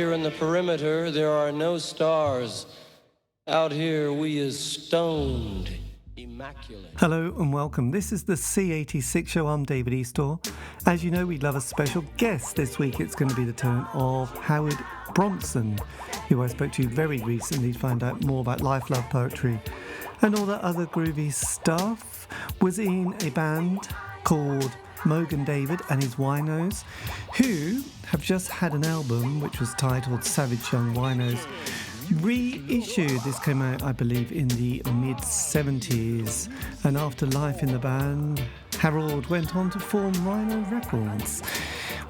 here in the perimeter, there are no stars. Out here, we is stoned, immaculate. Hello and welcome. This is the C86 show. I'm David Eastaugh. As you know, we'd love a special guest this week. It's going to be the turn of Howard Bronson, who I spoke to very recently to find out more about life, love, poetry, and all that other groovy stuff. Was in a band called Mogan, David and his Winos, who have just had an album which was titled Savage Young Winos, reissued. This came out, I believe, in the mid-70s. And after life in the band, Harold went on to form Rhino Records,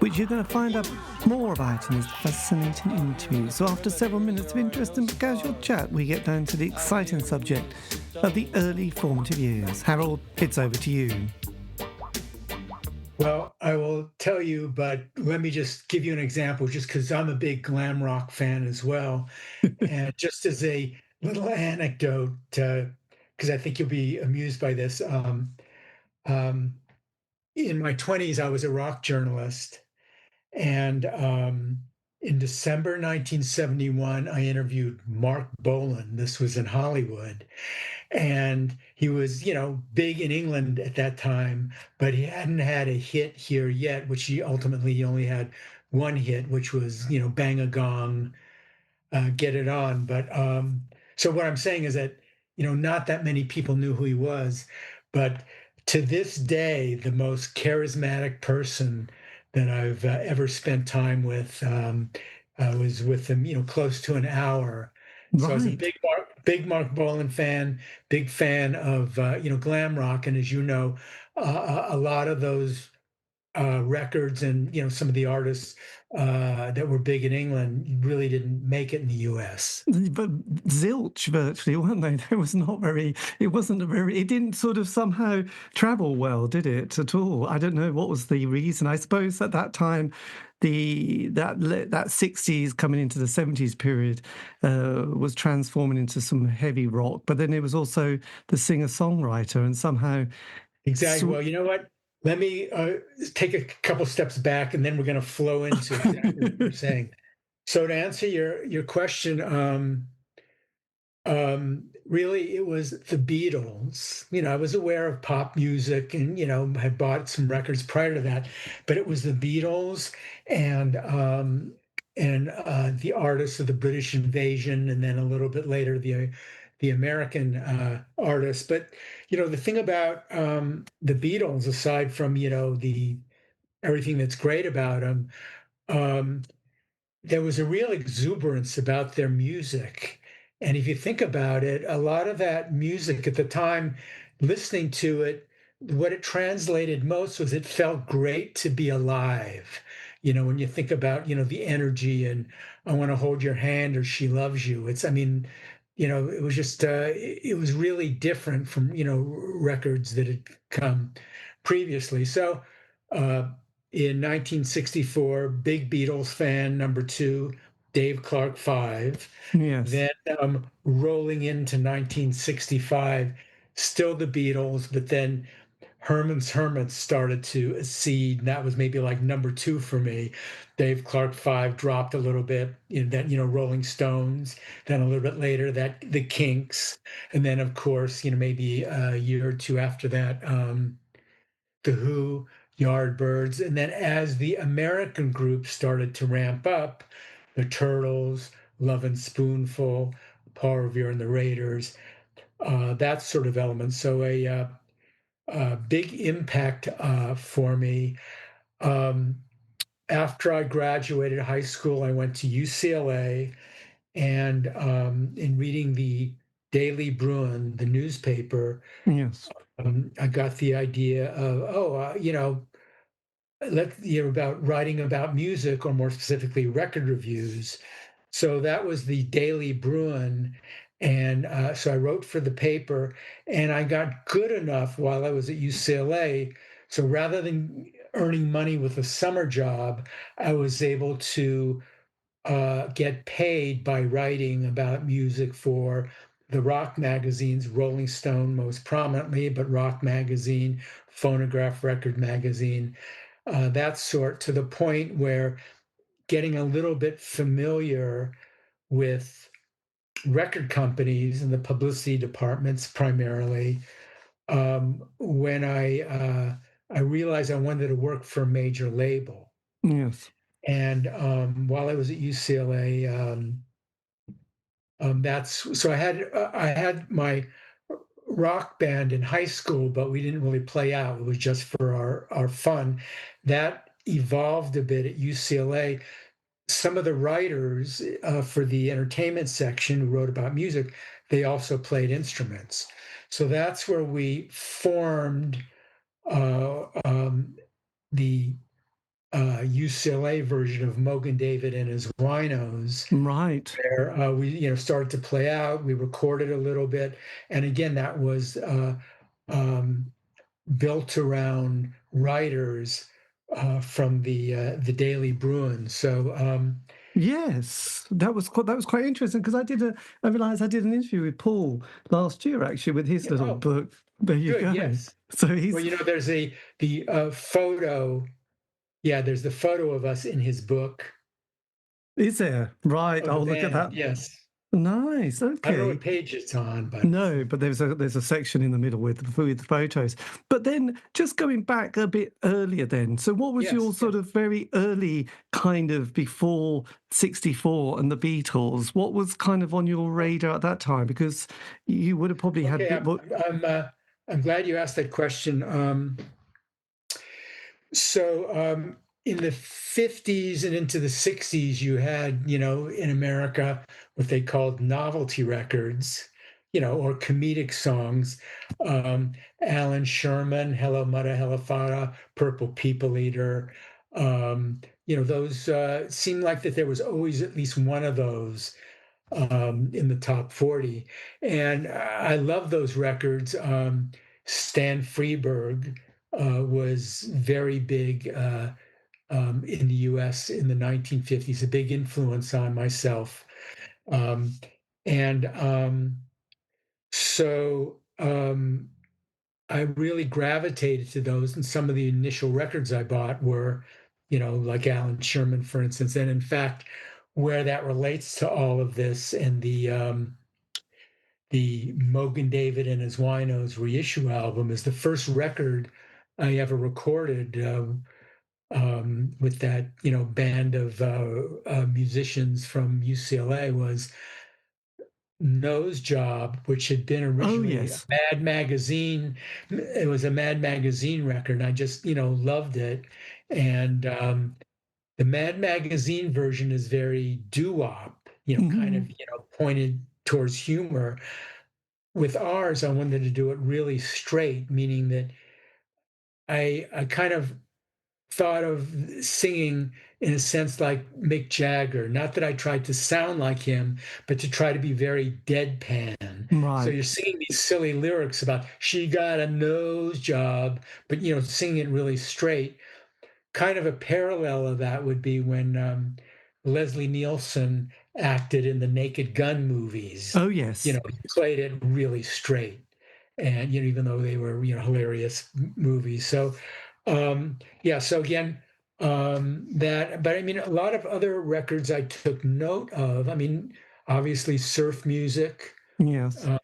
which you're going to find out more about in this fascinating interview. So after several minutes of interest and casual chat, we get down to the exciting subject of the early formative years. Harold, it's over to you. Well, I will tell you, but let me just give you an example, just because I'm a big glam rock fan as well. And just as a little anecdote, because I think you'll be amused by this. In my 20s, I was a rock journalist. And in December 1971, I interviewed Mark Bolan. This was in Hollywood. And he was, big in England at that time, but he hadn't had a hit here yet, which he ultimately only had one hit, which was, Bang a Gong, Get It On. But so what I'm saying is that, not that many people knew who he was, but to this day, the most charismatic person that I've ever spent time with was with him, close to an hour. So I was a big Mark Bolan fan, big fan of glam rock, and as you know, a lot of those records and some of the artists that were big in England really didn't make it in the U.S. But zilch virtually, weren't they? There was not very. It didn't sort of somehow travel well, did it at all? I don't know what was the reason. I suppose at that time, that 60s coming into the 70s period was transforming into some heavy rock, but then it was also the singer-songwriter, and somehow exactly. Well, you know what? Let me take a couple steps back, and then we're going to flow into exactly what you're saying. So to answer your question, really, it was the Beatles. I was aware of pop music and, had bought some records prior to that, but it was the Beatles and the artists of the British Invasion, and then a little bit later, the American artists. But, the thing about the Beatles, aside from, the everything that's great about them, there was a real exuberance about their music. And if you think about it, a lot of that music at the time, listening to it, what it translated most was it felt great to be alive. When you think about, the energy and I want to hold your hand or she loves you. It was just, it was really different from, records that had come previously. So in 1964, big Beatles fan, number 2, Dave Clark 5. Yes. Then rolling into 1965, still the Beatles, but then Herman's Hermits started to accede. That was maybe like number 2 for me. Dave Clark 5 dropped a little bit. Rolling Stones. Then a little bit later, that the Kinks, and then of course, maybe a year or two after that, the Who, Yardbirds, and then as the American groups started to ramp up, the Turtles, Love and Spoonful, Paul Revere and the Raiders, that sort of element. So a big impact for me. After I graduated high school, I went to UCLA, and in reading the Daily Bruin, the newspaper, Yes. I got the idea of, about writing about music, or more specifically, record reviews. So that was the Daily Bruin. And so I wrote for the paper, and I got good enough while I was at UCLA. So rather than earning money with a summer job, I was able to get paid by writing about music for the rock magazines, Rolling Stone most prominently, but Rock Magazine, Phonograph Record Magazine, that sort, to the point where getting a little bit familiar with record companies and the publicity departments primarily when I realized I wanted to work for a major label. Yes. And while I was at UCLA, that's so I had my rock band in high school, but we didn't really play out. It was just for our fun. That evolved a bit at UCLA. Some of the writers for the entertainment section who wrote about music, they also played instruments. So that's where we formed the UCLA version of Mogan David and his Winos, Right. where we started to play out. We recorded a little bit, and again, that was um, built around writers from the Daily Bruin. So Yes, that was quite interesting because I realized I did an interview with Paul last year actually with his yeah, little oh, book. There you good, go. yes. So Well, he's there's the photo. Yeah, there's the photo of us in his book is there right? of the Oh, look at band. that. Yes, Nice. I don't know Okay. what page it's on, but No, but there's a section in the middle with photos. But then just going back a bit earlier then. So what was your yes, yeah. sort of very early kind of before 64 and the Beatles? What was kind of on your radar at that time? Because you would have probably had Okay, bit more. I'm glad you asked that question. So in the 50s and into the 60s, you had, in America, what they called novelty records, or comedic songs. Alan Sherman, Hello Mudda Hello Fada, Purple People Eater. Those seemed like that there was always at least one of those in the top 40. And I love those records. Stan Freberg was very big in the US in the 1950s, a big influence on myself. Um, and so I really gravitated to those. And some of the initial records I bought were, like Alan Sherman, for instance. And in fact, where that relates to all of this and the Mogan David and his Winos reissue album is the first record I ever recorded with that band of musicians from UCLA was Nose Job, which had been Oh originally a yes. Mad Magazine. It was a Mad Magazine record. And I just loved it, and the Mad Magazine version is very doo-wop, kind of Mhm. pointed towards humor. With ours, I wanted to do it really straight, meaning that I kind of thought of singing in a sense like Mick Jagger. Not that I tried to sound like him, but to try to be very deadpan. So Right. you're singing these silly lyrics about she got a nose job, but singing it really straight. Kind of a parallel of that would be when Leslie Nielsen acted in the Naked Gun movies. Oh yes. He played it really straight, and even though they were hilarious movies. So yeah. So again, that. But I mean, a lot of other records I took note of. I mean, obviously surf music. Yes. uh,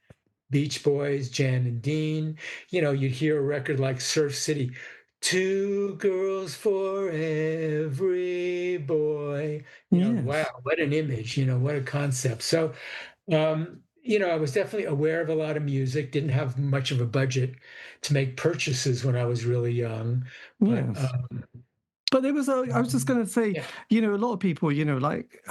Beach Boys, Jan and Dean. You'd hear a record like Surf City, two girls for every boy. Wow, Yes. what an image, what a concept. So, I was definitely aware of a lot of music, didn't have much of a budget to make purchases when I was really young. But Yes. But there was I was just going to say, yeah, a lot of people, like,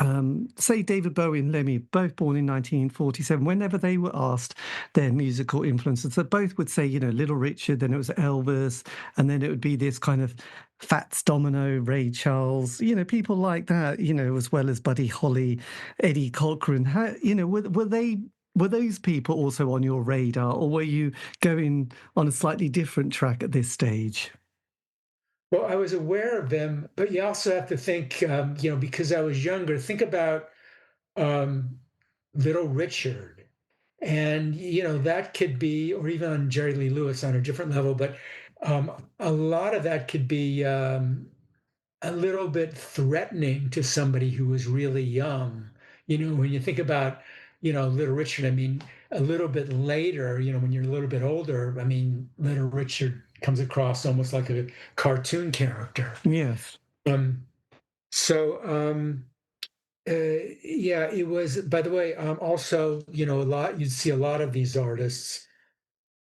say David Bowie and Lemmy, both born in 1947, whenever they were asked their musical influences, they both would say, Little Richard, then it was Elvis, and then it would be this kind of Fats Domino, Ray Charles, people like that, as well as Buddy Holly, Eddie Cochran. How, were those people also on your radar, or were you going on a slightly different track at this stage? well, I was aware of them, but you also have to think, because I was younger, think about um, Little Richard. And, that could be, or even on Jerry Lee Lewis on a different level, but a lot of that could be a little bit threatening to somebody who was really young. When you think about, Little Richard, I mean, a little bit later, when you're a little bit older, I mean, Little Richard comes across almost like a cartoon character. Yes. Um, so, yeah, it was, by the way, also, you'd see a lot of these artists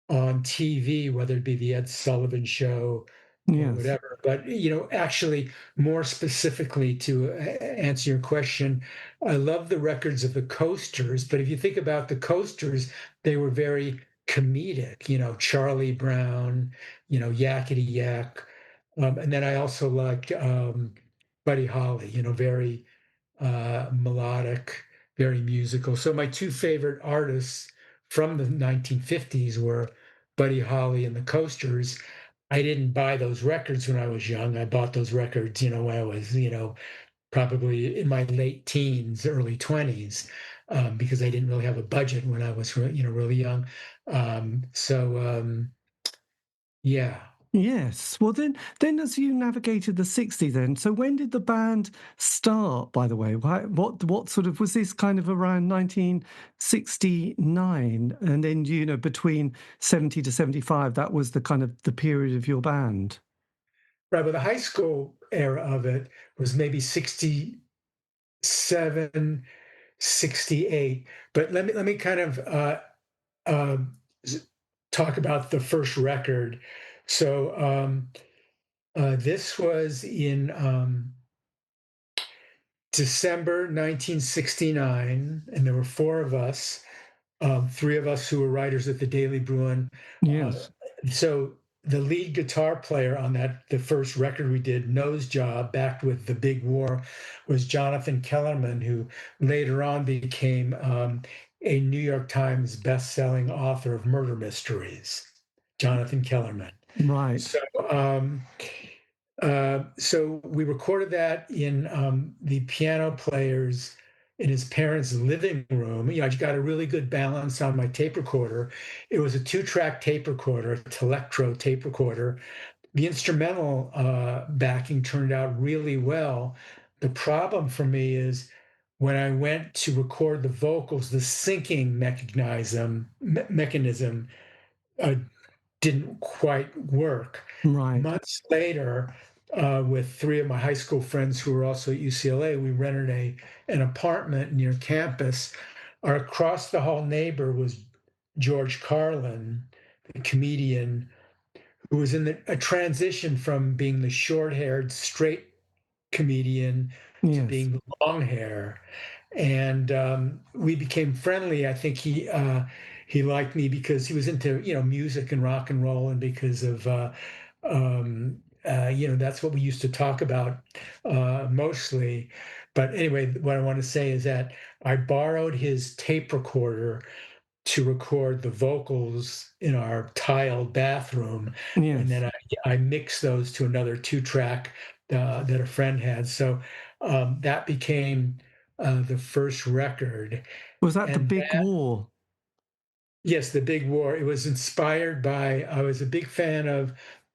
on TV, whether it be the Ed Sullivan Show or Yes. whatever. But actually, more specifically to answer your question, I love the records of the Coasters. But if you think about the Coasters, they were very comedic. Charlie Brown, Yakety Yak, and then I also liked Buddy Holly. Very melodic, very musical. So my two favorite artists from the 1950s were Buddy Holly and the Coasters. I didn't buy those records when I was young. I bought those records, when I was, probably in my late teens, early 20s, because I didn't really have a budget when I was, really young. Yeah. Yes. Well, then as you navigated the 60s then, so when did the band start, by the way? What sort of, was this kind of around 1969? And then, between 70 to 75, that was the kind of the period of your band? Right. But the high school era of it was maybe 67, 68. But let me kind of uh, talk about the first record. So this was in December 1969, and there were four of us, three of us who were writers at the Daily Bruin. Yes. So the lead guitar player on the first record we did, Nose Job, backed with The Big War, was Jonathan Kellerman, who later on became a New York Times best-selling author of murder mysteries. Jonathan Kellerman. Right. So we recorded that in the piano player's in his parents' living room. I got a really good balance on my tape recorder. It was a 2-track tape recorder, a Telectro tape recorder. The instrumental backing turned out really well. The problem for me is when I went to record the vocals, the syncing mechanism didn't quite work. Right. Months later, with three of my high school friends who were also at UCLA, we rented an apartment near campus. Our across the hall neighbor was George Carlin, the comedian, who was in a transition from being the short-haired, straight comedian to Yes. being long hair. And we became friendly. I think he liked me because he was into music and rock and roll, and because of that's what we used to talk about mostly. But anyway, what I want to say is that I borrowed his tape recorder to record the vocals in our tiled bathroom, Yes. and then I mixed those to another 2-track that a friend had. So that became the first record. Was that The And Big War? yes, The Big War. It was inspired by, I was a big fan of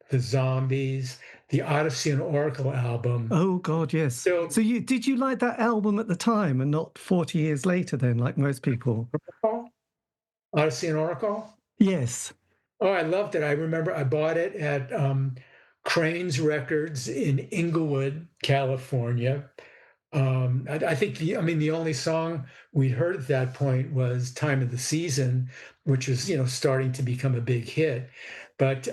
the Zombies, the Odyssey and Oracle album. Oh God, yes. So did you like that album at the time and not 40 years later then, like most people? Odyssey and Oracle? Yes. Oh, I loved it. I remember I bought it at Crane's Records in Inglewood, California. I think the only song we'd heard at that point was "Time of the Season," which was starting to become a big hit. But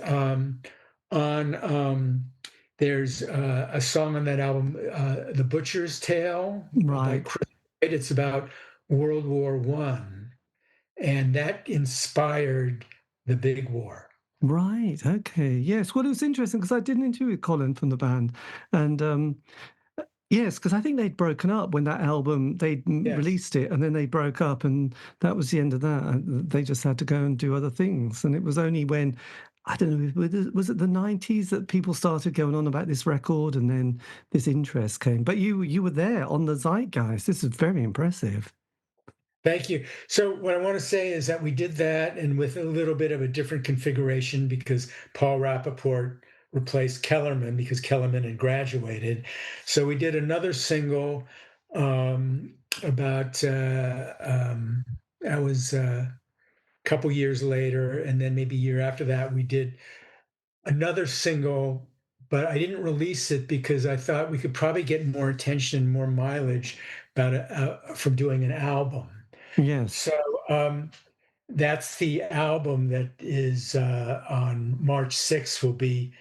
there's a song on that album, "The Butcher's Tale" by Right. Chris Wright. It's about World War One, and that inspired The Big War. Right. Okay. Yes. Well, it was interesting because I did an interview with Colin from the band, and yes, because I think they'd broken up when that album, they'd released it, and then they broke up, and that was the end of that. They just had to go and do other things. And it was only when, I don't know, was it the 90s that people started going on about this record, and then this interest came. But you were there on the zeitgeist. This is very impressive. Thank you. So what I want to say is that we did that, and with a little bit of a different configuration, because Paul Rappaport replace Kellerman because Kellerman had graduated. So we did another single about that was a couple years later, and then maybe a year after that we did another single, but I didn't release it because I thought we could probably get more attention, more mileage about from doing an album. Yes. So that's the album that is on March 6th will be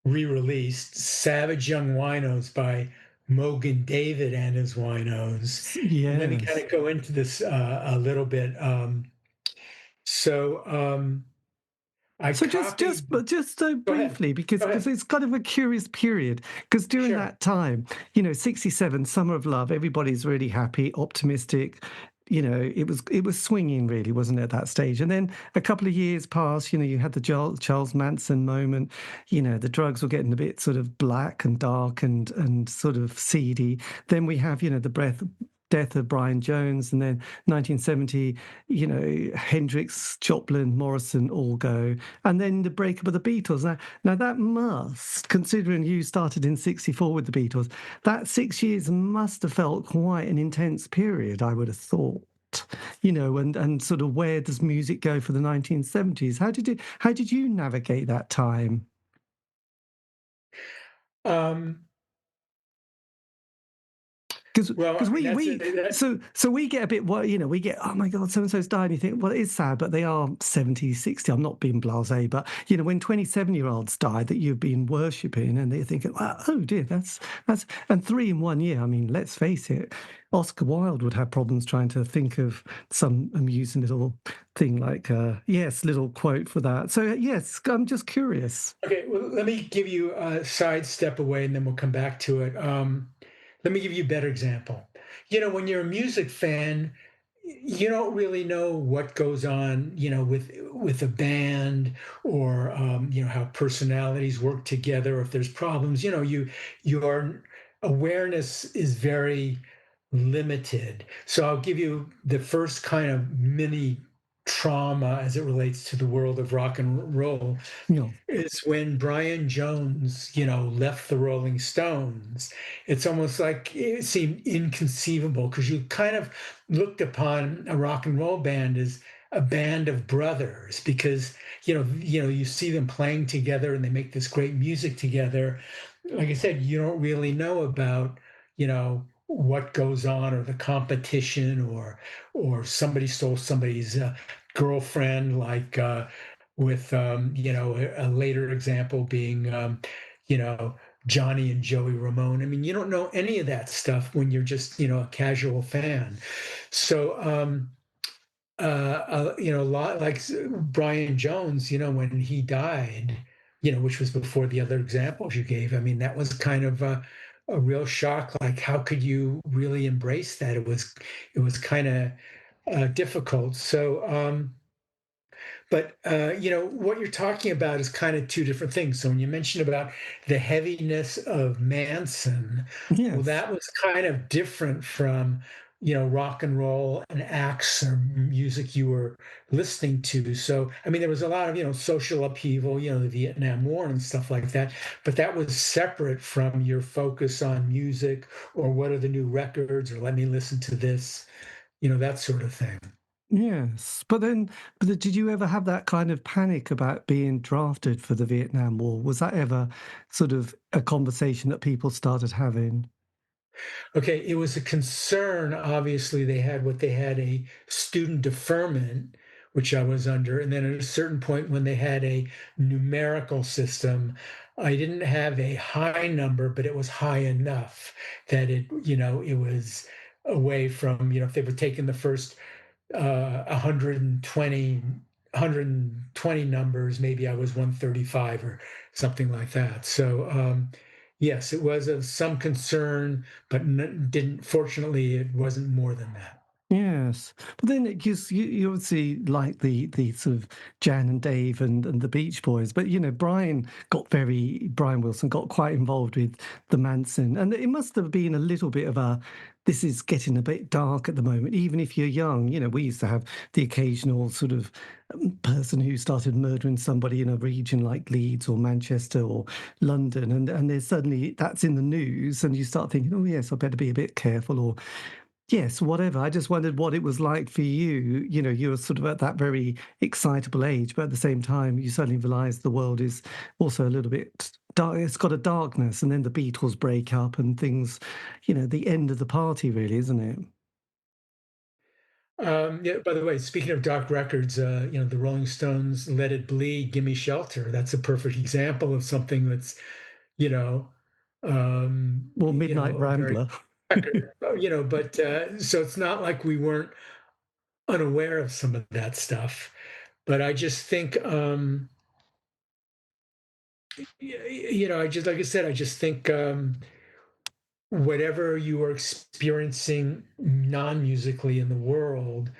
re-released. Savage Young Winos by Mogan David and his Winos. And let me kind Yes. of go into this a little bit. So I So just copied. but just so Go ahead. briefly, because Go ahead. it's kind of a curious period. Because during Sure. that time, 67, Summer of Love, everybody's really happy, optimistic. It was swinging, really, wasn't it, at that stage? And then a couple of years passed. You had the Charles Manson moment. The drugs were getting a bit sort of black and dark and sort of seedy. Then we have the death of Brian Jones, and then 1970, Hendrix, Joplin, Morrison all go, and then the breakup of the Beatles. Now that must, considering you started in '64 with the Beatles, that 6 years must have felt quite an intense period, I would have thought. And sort of, where does music go for the 1970s? How did you navigate that time? Um, Because well, I because mean, we that's we that. so we get a bit, we get, oh my god, so and so's died, and you think, well, it is sad, but they are 70, 60. I'm not being blasé, but when 27-year-olds die that you've been worshipping, and they're thinking, oh dear, that's and three in one year. I mean, let's face it, Oscar Wilde would have problems trying to think of some amusing little thing like, yes, little quote for that. So yes, I'm just curious. Okay, well, let me give you a side step away, and then we'll come back to it. Let me give you a better example. When you're a music fan, you don't really know what goes on, with a band, or how personalities work together. If there's problems, your awareness is very limited. So I'll give you the first kind of mini trauma as it relates to the world of rock and roll You know, is when Brian Jones, left the Rolling Stones. It's almost like it seemed inconceivable because you kind of looked upon a rock and roll band as a band of brothers because you see them playing together and they make this great music together. Like I said, you don't really know about what goes on, or the competition, or somebody stole somebody's girlfriend, like with a later example being you know Johnny and Joey Ramone. I mean, you don't know any of that stuff when you're just a casual fan. So a lot like Brian Jones, when he died, which was before the other examples you gave. I mean, that was kind of a real shock. Like, how could you really embrace that? It was kind of difficult. So but what you're talking about is kind of two different things. So when you mentioned about the heaviness of Manson, well, yes. that was kind of different from rock and roll and acts or music you were listening to. So I mean, there was a lot of social upheaval, the Vietnam War and stuff like that. But that was separate from your focus on music, or what are the new records, or let me listen to this, that sort of thing. Yes, but did you ever have that kind of panic about being drafted for the Vietnam War? Was that ever sort of a conversation that people started having? Okay, it was a concern. Obviously, they had a student deferment, which I was under, and then at a certain point when they had a numerical system, I didn't have a high number, but it was high enough that it was away from, if they were taking the first 120 numbers, maybe I was 135 or something like that. So yes, it was of some concern, but didn't, fortunately, it wasn't more than that. Yes, but then you obviously like the sort of Jan and Dave and the Beach Boys, but Brian Wilson got quite involved with the Manson, and it must have been a little bit of a, this is getting a bit dark at the moment. Even if you're young, we used to have the occasional sort of person who started murdering somebody in a region like Leeds or Manchester or London, and there's suddenly that's in the news, and you start thinking, oh yes, I better be a bit careful, or yes, whatever. I just wondered what it was like for you. You were sort of at that very excitable age, but at the same time, you suddenly realise the world is also a little bit dark. It's got a darkness, and then the Beatles break up and things, the end of the party, really, isn't it? Yeah, by the way, speaking of dark records, the Rolling Stones' Let It Bleed, Gimme Shelter, that's a perfect example of something that's, you know, Or Midnight a very Rambler. record, but so it's not like we weren't unaware of some of that stuff. But I just think, I just, like I said, I just think whatever you were experiencing non-musically in the world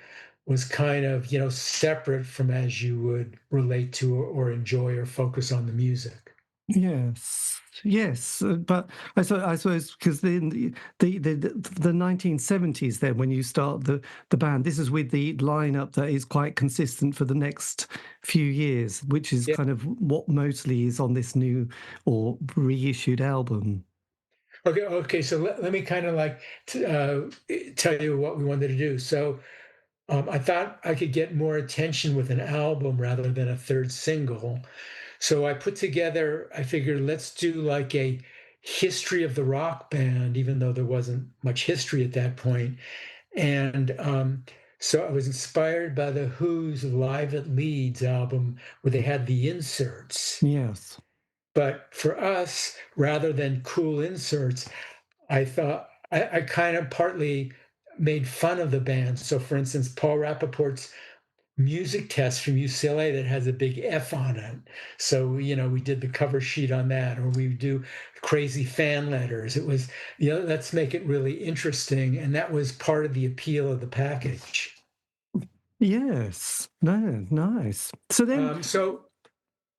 was kind of, separate from as you would relate to or enjoy or focus on the music. Yes, yes, but I suppose because in the 1970s, then when you start the band, this is with the lineup that is quite consistent for the next few years, which is Yeah. kind of what mostly is on this new or reissued album. Okay. Okay. So let me kind of like tell you what we wanted to do. So I thought I could get more attention with an album rather than a third single. So I figured let's do like a history of the rock band, even though there wasn't much history at that point. And so I was inspired by the Who's Live at Leeds album, where they had the inserts. Yes. But for us, rather than cool inserts, I thought I kind of partly made fun of the band. So, for instance, Paul Rappaport's music test from UCLA that has a big F on it. So, we did the cover sheet on that, or we do crazy fan letters. It was, let's make it really interesting. And that was part of the appeal of the package. Yes. No, nice. So then, So,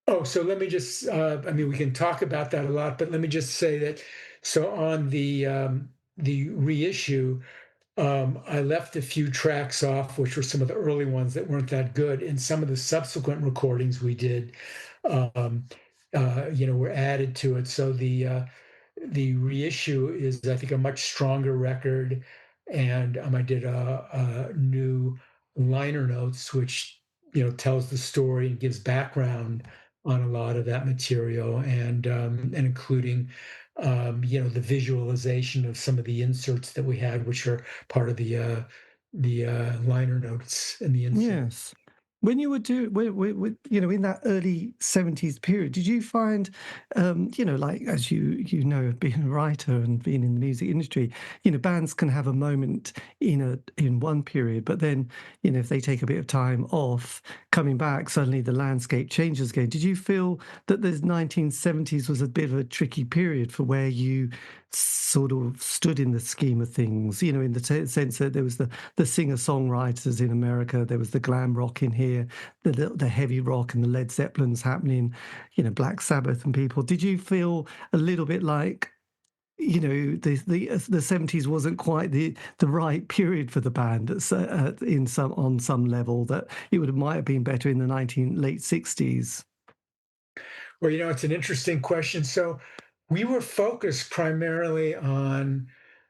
oh, so let me just, I mean, we can talk about that a lot, but let me just say that, so on the reissue, I left a few tracks off, which were some of the early ones that weren't that good. And some of the subsequent recordings we did, um, were added to it. So the reissue is, I think, a much stronger record. And I did a new liner notes, which tells the story and gives background on a lot of that material, and including the visualization of some of the inserts that we had, which are part of the liner notes and the insert. yes. When you were doing, in that early 70s period, did you find, like as being a writer and being in the music industry, bands can have a moment in one period, but then, if they take a bit of time off, coming back, suddenly the landscape changes again. Did you feel that the 1970s was a bit of a tricky period for where you sort of stood in the scheme of things, in the sense that there was the singer-songwriters in America, there was the glam rock in here, the heavy rock and the Led Zeppelins happening, Black Sabbath and people. Did you feel a little bit like, the 70s wasn't quite the right period for the band on some level, that it might have been better in the late 60s? Well, it's an interesting question. So we were focused primarily on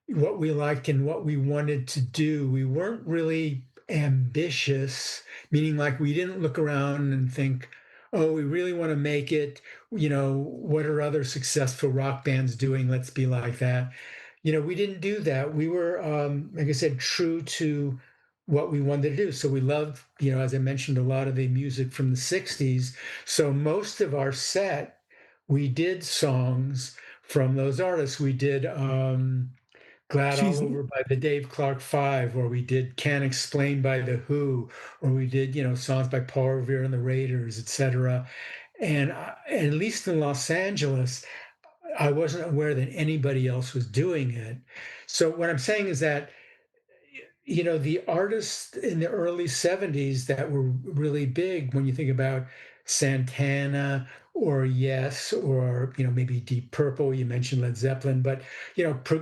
what we liked and what we wanted to do. We weren't really ambitious, meaning like we didn't look around and think, oh, we really want to make it. What are other successful rock bands doing? Let's be like that. We didn't do that. We were, like I said, true to what we wanted to do. So we loved, as I mentioned, a lot of the music from the 60s. So most of our set, we did songs from those artists. We did Glad All She's Over by the Dave Clark Five, or we did Can't Explain by The Who, or we did, songs by Paul Revere and the Raiders, etc. And at least in Los Angeles, I wasn't aware that anybody else was doing it. So what I'm saying is that, the artists in the early 70s that were really big, when you think about Santana or Yes, or, maybe Deep Purple, you mentioned Led Zeppelin, but,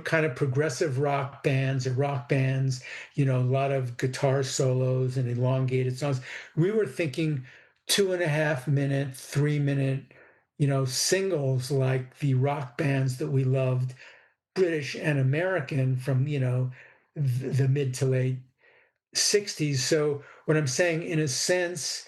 kind of progressive rock bands or rock bands, a lot of guitar solos and elongated songs. We were thinking 2.5 minute, 3 minute, singles like the rock bands that we loved, British and American, from, the mid to late 60s. So what I'm saying, in a sense,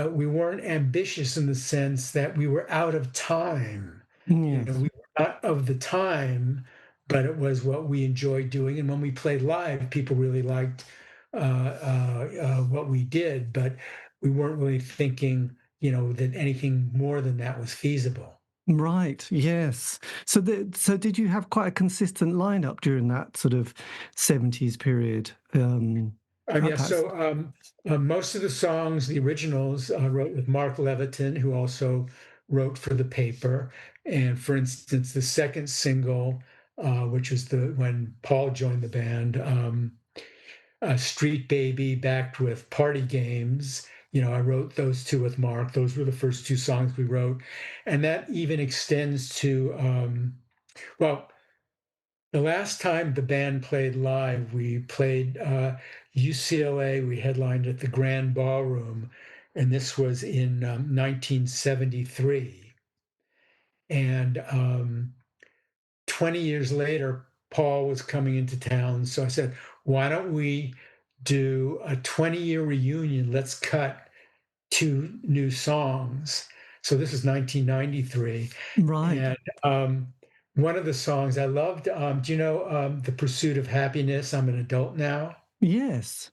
we weren't ambitious in the sense that we were out of time. Yes. We were not of the time, but it was what we enjoyed doing. And when we played live, people really liked what we did, but we weren't really thinking, that anything more than that was feasible. Right. Yes. So did you have quite a consistent lineup during that sort of 70s period? Yeah, Perhaps. so most of the songs, the originals, wrote with Mark Leviton, who also wrote for the paper. And for instance, the second single, which was when Paul joined the band, Street Baby, backed with Party Games. I wrote those two with Mark. Those were the first two songs we wrote. And that even extends to, well, the last time the band played live, we played UCLA. We headlined at the Grand Ballroom, and this was in 1973. And 20 years later, Paul was coming into town. So I said, why don't we do a 20-year reunion? Let's cut two new songs. So this is 1993. Right. And one of the songs I loved, do you know The Pursuit of Happiness? I'm an Adult Now. Yes.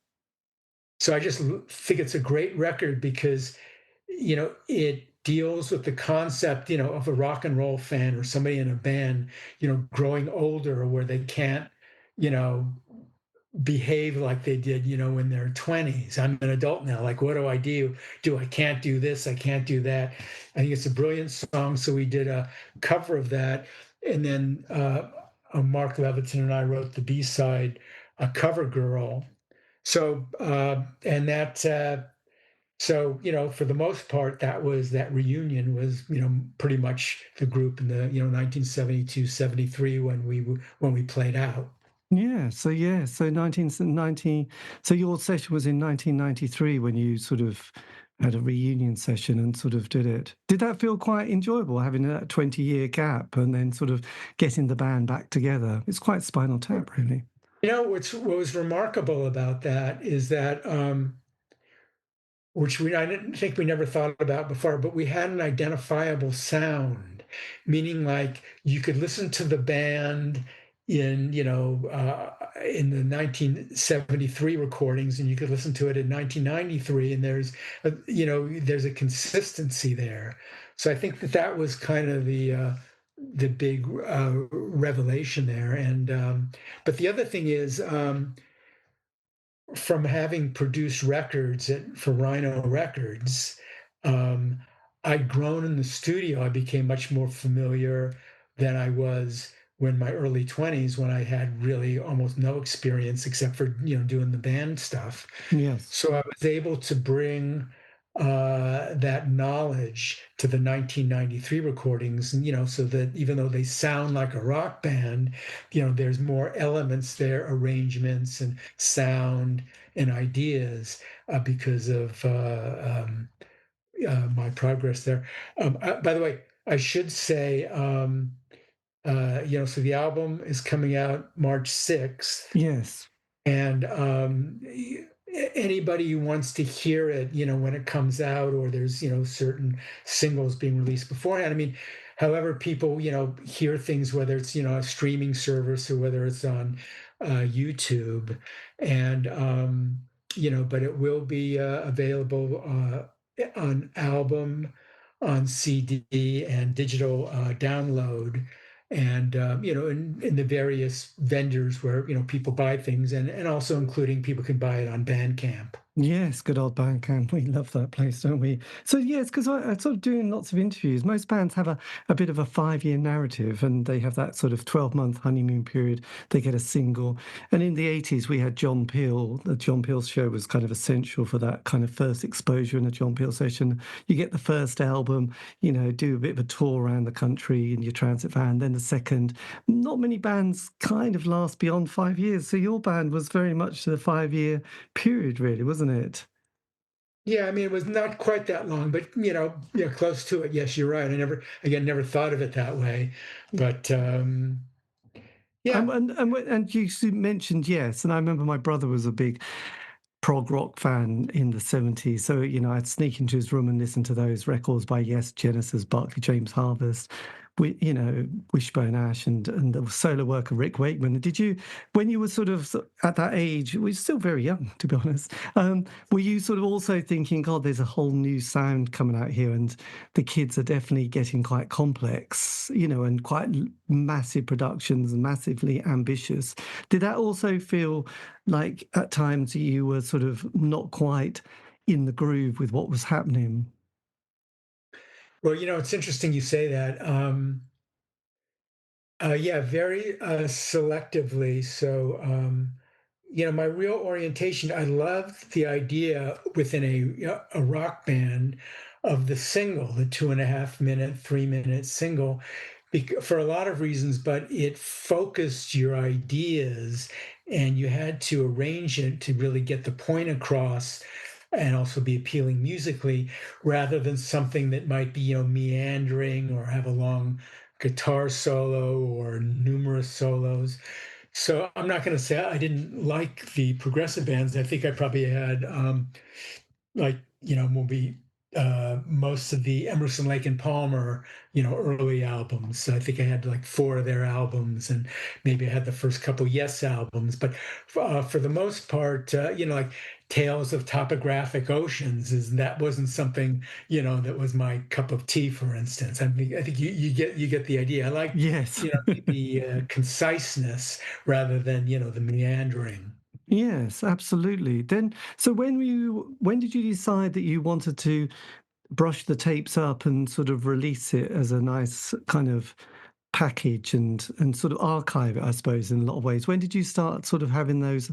So I just think it's a great record because, it deals with the concept, of a rock and roll fan or somebody in a band, growing older where they can't, you know, behave like they did, in their 20s. I'm an adult now. Like, what do I do? I can't do this. I can't do that. I think it's a brilliant song. So we did a cover of that. And then Mark Leviton and I wrote the B-side, a Cover Girl. So, and that, so, for the most part, that reunion was, pretty much the group in the, 1972, 73 when we played out. So 1990. So your session was in 1993 when you sort of had a reunion session and sort of did it. Did that feel quite enjoyable, having that 20-year gap and then sort of getting the band back together? It's quite Spinal Tap, really. What was remarkable about that is that, which I didn't think we never thought about before, but we had an identifiable sound, meaning like you could listen to the band in the 1973 recordings, and you could listen to it in 1993, and there's a consistency there. So I think that was kind of the big revelation there. And but the other thing is, from having produced records for Rhino Records, um, I'd grown in the studio. I became much more familiar than I was when my early 20s, when I had really almost no experience except for doing the band stuff. Yes. So I was able to bring that knowledge to the 1993 recordings, and so that even though they sound like a rock band, there's more elements there, arrangements and sound and ideas, because of my progress there. By the way, I should say, so the album is coming out March 6th. Yes. And anybody who wants to hear it, when it comes out, or there's, certain singles being released beforehand. I mean, however people, hear things, whether it's, a streaming service or whether it's on YouTube. And, but it will be available on album, on CD, and digital download, and in the various vendors where people buy things, and also including people can buy it on Bandcamp. Yes, good old Bandcamp. We love that place, don't we? So yes, because I sort of doing lots of interviews. Most bands have a bit of a 5-year narrative, and they have that sort of 12-month honeymoon period. They get a single, and in the 80s we had John Peel. The John Peel show was kind of essential for that kind of first exposure in a John Peel session. You get the first album, do a bit of a tour around the country in your transit van. Then the second. Not many bands kind of last beyond 5 years. So your band was very much the 5-year period, really, wasn't it? Yeah, I mean, it was not quite that long, but yeah, close to it. Yes, you're right. I never thought of it that way, but yeah. And you mentioned yes, and I remember my brother was a big prog rock fan in the 70s. So, I'd sneak into his room and listen to those records by Yes, Genesis, Barclay James Harvest, Wishbone Ash, and the solo work of Rick Wakeman. Did you, when you were sort of at that age, we were still very young, to be honest, were you sort of also thinking, God, there's a whole new sound coming out here, and the kids are definitely getting quite complex, and quite massive productions and massively ambitious. Did that also feel like at times you were sort of not quite in the groove with what was happening? Well, it's interesting you say that. Yeah, very selectively. So, my real orientation, I loved the idea within a rock band of the single, the 2.5 minute, 3 minute single, for a lot of reasons, but it focused your ideas and you had to arrange it to really get the point across and also be appealing musically rather than something that might be, meandering or have a long guitar solo or numerous solos. So I'm not going to say I didn't like the progressive bands. I think I probably had like maybe most of the Emerson, Lake and Palmer, early albums. I think I had like 4 of their albums, and maybe I had the first couple Yes albums. But for the most part, like Tales of Topographic Oceans, that wasn't something that was my cup of tea. For instance, I think you get the idea. I like Yes. the conciseness rather than the meandering. Yes, absolutely. Then, so when did you decide that you wanted to brush the tapes up and sort of release it as a nice kind of package and sort of archive it, I suppose, in a lot of ways? When did you start sort of having those,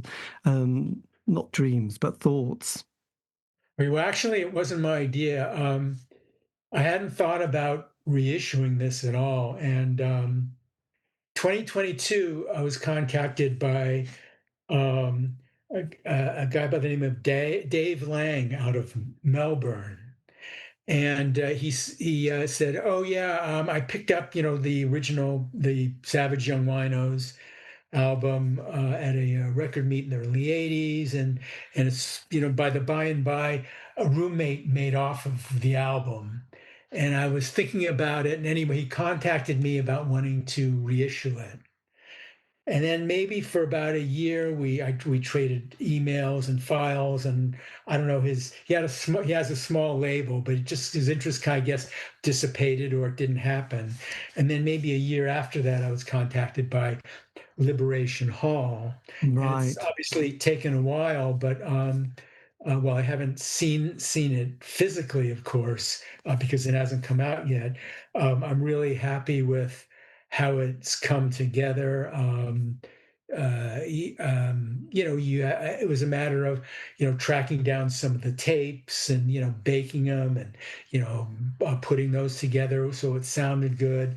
not dreams, but thoughts? Well, actually, it wasn't my idea. I hadn't thought about reissuing this at all. And 2022, I was contacted by um, a guy by the name of Dave Lang out of Melbourne. And he said, "Oh yeah, I picked up the original, the Savage Young Winos album at a record meet in the early '80s, and it's by and by a roommate made off of the album, and I was thinking about it, and anyway he contacted me about wanting to reissue it, and then maybe for about a year we traded emails and files, and I don't know, he has a small label, but his interest kind of, I guess, dissipated, or it didn't happen, and then maybe a year after that I was contacted by Liberation Hall, and it's Right. obviously taken a while, but well, I haven't seen it physically, of course, because it hasn't come out yet. I'm really happy with how it's come together. It was a matter of tracking down some of the tapes and baking them and putting those together so it sounded good.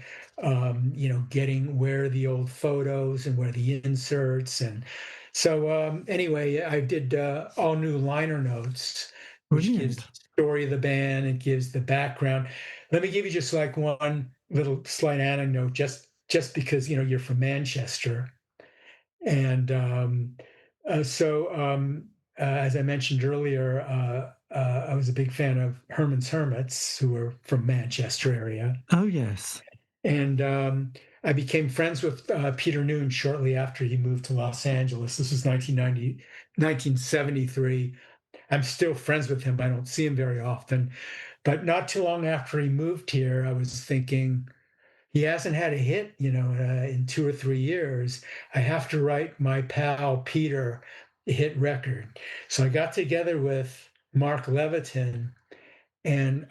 Getting where the old photos and where the inserts, and so anyway, I did all new liner notes, which gives Brilliant. the story of the band, it gives the background. Let me give you just like one little slight anecdote, just because you're from Manchester, and as I mentioned earlier, I was a big fan of Herman's Hermits, who were from Manchester area, Oh, yes. and I became friends with Peter Noon shortly after he moved to Los Angeles. This was 1973. I'm still friends with him. I don't see him very often. But not too long after he moved here, I was thinking, he hasn't had a hit, in 2 or 3 years. I have to write my pal Peter hit record. So I got together with Mark Leviton, and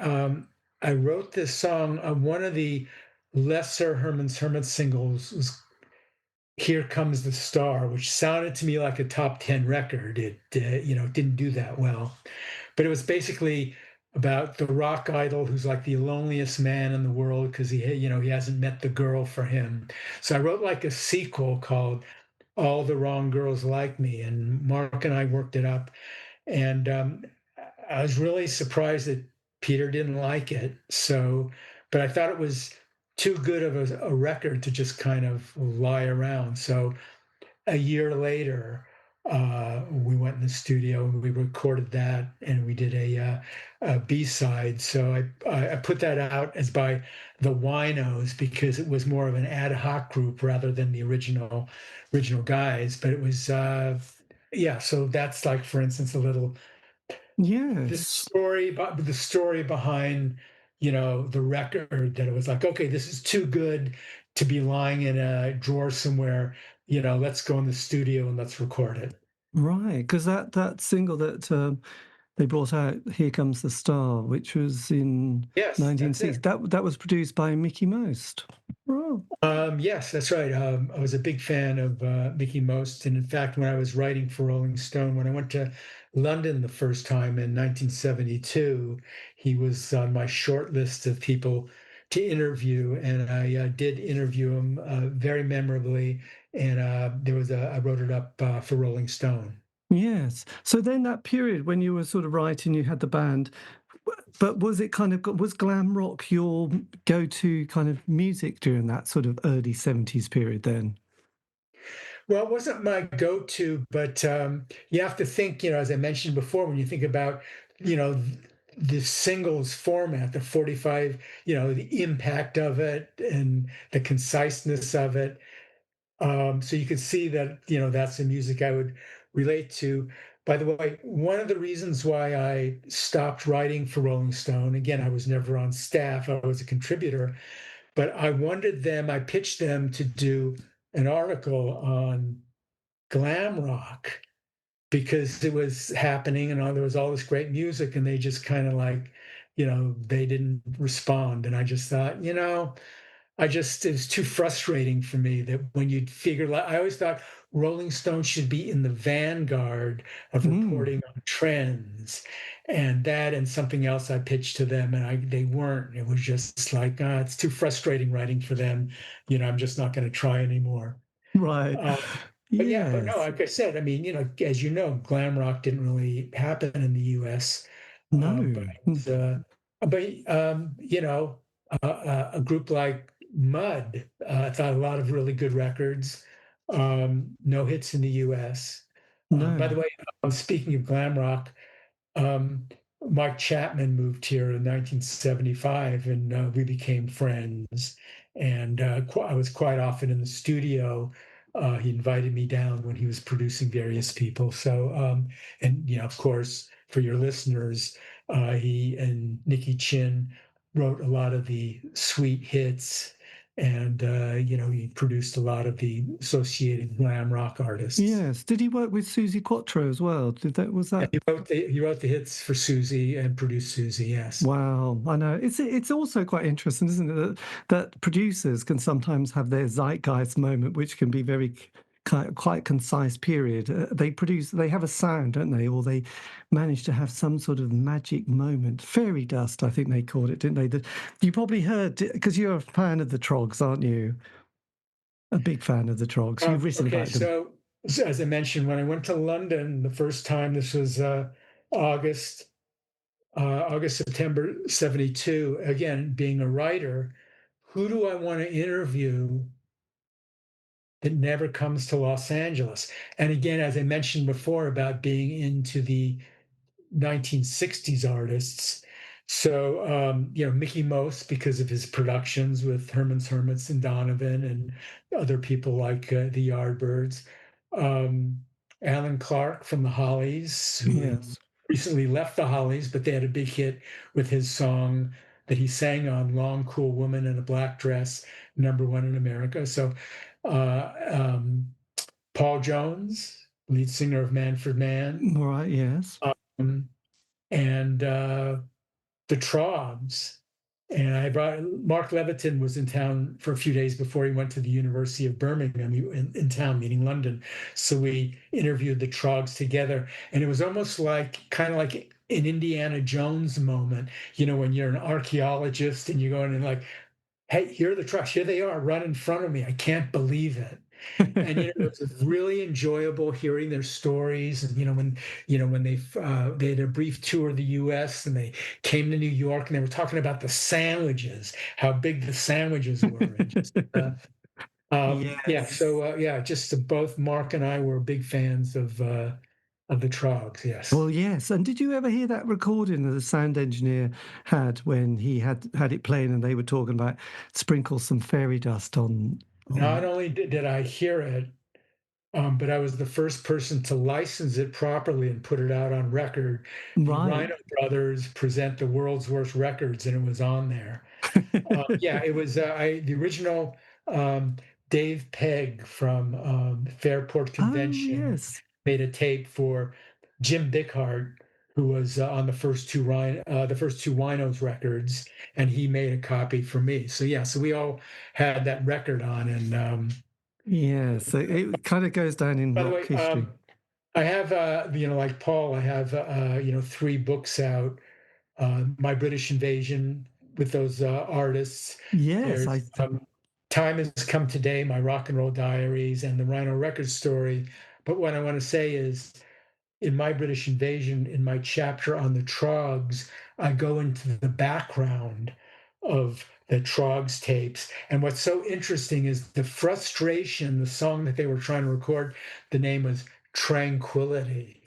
I wrote this song. One of the lesser Herman's Hermit singles was "Here Comes the Star," which sounded to me like a top 10 record. It didn't do that well, but it was basically about the rock idol who's like the loneliest man in the world because he hasn't met the girl for him. So I wrote like a sequel called "All the Wrong Girls Like Me," and Mark and I worked it up, and I was really surprised that Peter didn't like it. So, but I thought it was too good of a record to just kind of lie around. So a year later, we went in the studio and we recorded that, and we did a B-side. So I put that out as by the Winos because it was more of an ad hoc group rather than the original guys. But it was yeah. So that's like, for instance, a little Yes. the story behind the record, that it was like, okay, this is too good to be lying in a drawer somewhere. Let's go in the studio and let's record it. Right, because that single that they brought out, "Here Comes the Star," which was in Yes, that's 1960, it. that was produced by Mickey Most. Oh, Yes, that's right. I was a big fan of Mickey Most, and in fact, when I was writing for Rolling Stone, when I went to London the first time in 1972, he was on my short list of people to interview, and I did interview him very memorably. And I wrote it up for Rolling Stone. yes. So then that period when you were sort of writing, you had the band, but was it kind of, was glam rock your go-to kind of music during that sort of early 70s period then? Well, it wasn't my go-to, but you have to think, as I mentioned before, when you think about, you know, the singles format, the 45, the impact of it and the conciseness of it. So you can see that, that's the music I would relate to. By the way, one of the reasons why I stopped writing for Rolling Stone, again, I was never on staff, I was a contributor, but I pitched them to do an article on glam rock because it was happening and there was all this great music, and they just kind of like, they didn't respond. And I just thought, it was too frustrating for me that when you'd figure, like, I always thought Rolling Stone should be in the vanguard of Mm, reporting on trends, and that and something else I pitched to them, and they weren't. It was just like, it's too frustrating writing for them. I'm just not going to try anymore. right. Uh, but yeah, but no, Yes. like I said, I mean, as you know, glam rock didn't really happen in the U.S. But No. Mm, a group like Mud, I thought a lot of really good records. No hits in the U.S. By no. the way, speaking of glam rock, um, Mike Chapman moved here in 1975, and we became friends. And I was quite often in the studio. He invited me down when he was producing various people. So, and of course, for your listeners, he and Nikki Chin wrote a lot of the sweet hits, and he produced a lot of the associated glam rock artists. Yes. Did he work with Susie Quattro as well? Was Yeah, that? he wrote the hits for Susie and produced Susie. Yes. Wow, I know. It's also quite interesting, isn't it, that producers can sometimes have their zeitgeist moment, which can be very quite concise period. They have a sound, don't they? Or they manage to have some sort of magic moment. Fairy dust, I think they called it, didn't they? You probably heard, because you're a fan of the Trogs, aren't you? A big fan of the Trogs. You've written Okay, about them. so as I mentioned, when I went to London the first time, this was August, September 72. Again, being a writer, who do I want to interview that never comes to Los Angeles? And again, as I mentioned before about being into the 1960s artists. So, Mickey Most, because of his productions with Herman's Hermits and Donovan and other people like the Yardbirds. Um, Alan Clark from the Hollies, who had Yes. recently left the Hollies, but they had a big hit with his song that he sang on "Long Cool Woman in a Black Dress," #1 in America. So, Paul Jones. lead singer of Man for Man, All right, yes. um, and the Trogs. And I brought Mark Leviton was in town for a few days before he went to the University of Birmingham in town, meaning London. So we interviewed the Trogs together, and it was almost like kind of like an Indiana Jones moment, when you're an archaeologist and you're going and like, hey, here are the Trogs, here they are, right in front of me. I can't believe it. And it was really enjoyable hearing their stories. And when they had a brief tour of the U.S. and they came to New York and they were talking about the sandwiches, how big the sandwiches were, and just yeah. Yes. So yeah, just both Mark and I were big fans of the Trogs. Yes. Well, yes. And did you ever hear that recording that the sound engineer had when he had it playing and they were talking about sprinkle some fairy dust Not on only did I hear it, but I was the first person to license it properly and put it out on record. The right. Rhino Brothers present the world's worst records, and it was on there. Yeah, it was the original Dave Pegg from Fairport Oh, Convention yes. made a tape for Jim Bickhart, who was on the first two Winos records, and he made a copy for me. So yeah, so we all had that record on, and Yeah. So it kind of goes down in by the rock way, history. I have, like Paul, I have, three books out. My British Invasion with those artists. Yes, There's Time Has Come Today, my rock and roll diaries, and the Rhino Records story. But what I want to say is, in My British Invasion, in my chapter on the Trogs, I go into the background of the Trogs tapes. And what's so interesting is the frustration, the song that they were trying to record, the name was Tranquility.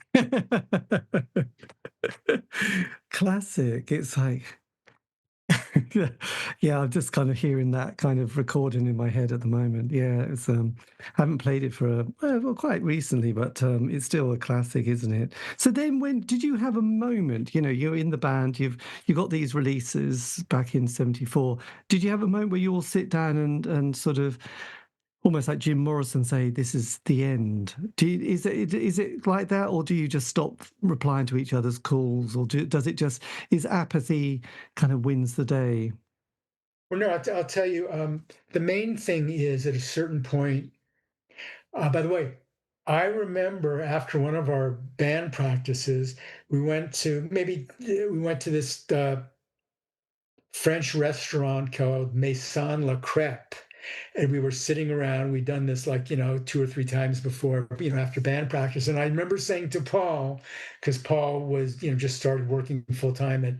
classic. It's like yeah, I'm just kind of hearing that kind of recording in my head at the moment. Yeah, it's haven't played it for well, quite recently, but it's still a classic, isn't it? So then, when did you have a moment? You're in the band. You got these releases back in '74. Did you have a moment where you all sit down and sort of almost like Jim Morrison say, "This is the end"? Is it like that, or do you just stop replying to each other's calls, or does it just is apathy kind of wins the day? Well, no, I'll tell you, the main thing is at a certain point, by the way, I remember after one of our band practices, we went to this French restaurant called Maison La Crêpe. And we were sitting around. We'd done this like, two or three times before, after band practice. And I remember saying to Paul, because Paul was, just started working full time at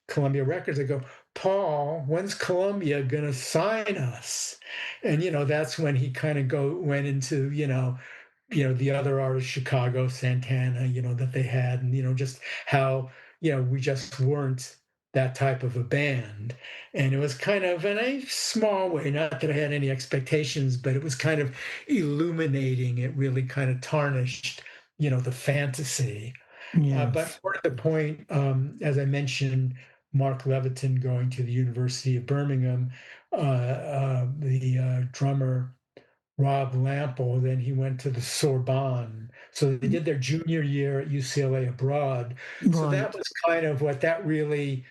Columbia Records. I go, Paul, when's Columbia gonna sign us? And that's when he kind of went into the other artists, Chicago, Santana, that they had, and just how we just weren't that type of a band. And it was kind of in a small way, not that I had any expectations, but it was kind of illuminating. It really kind of tarnished the fantasy. But Yes. more to the point, as I mentioned, Mark Leviton going to the University of Birmingham, the drummer Rob Lample, then he went to the Sorbonne. So they did their junior year at UCLA abroad. So that Right. was kind of what that really,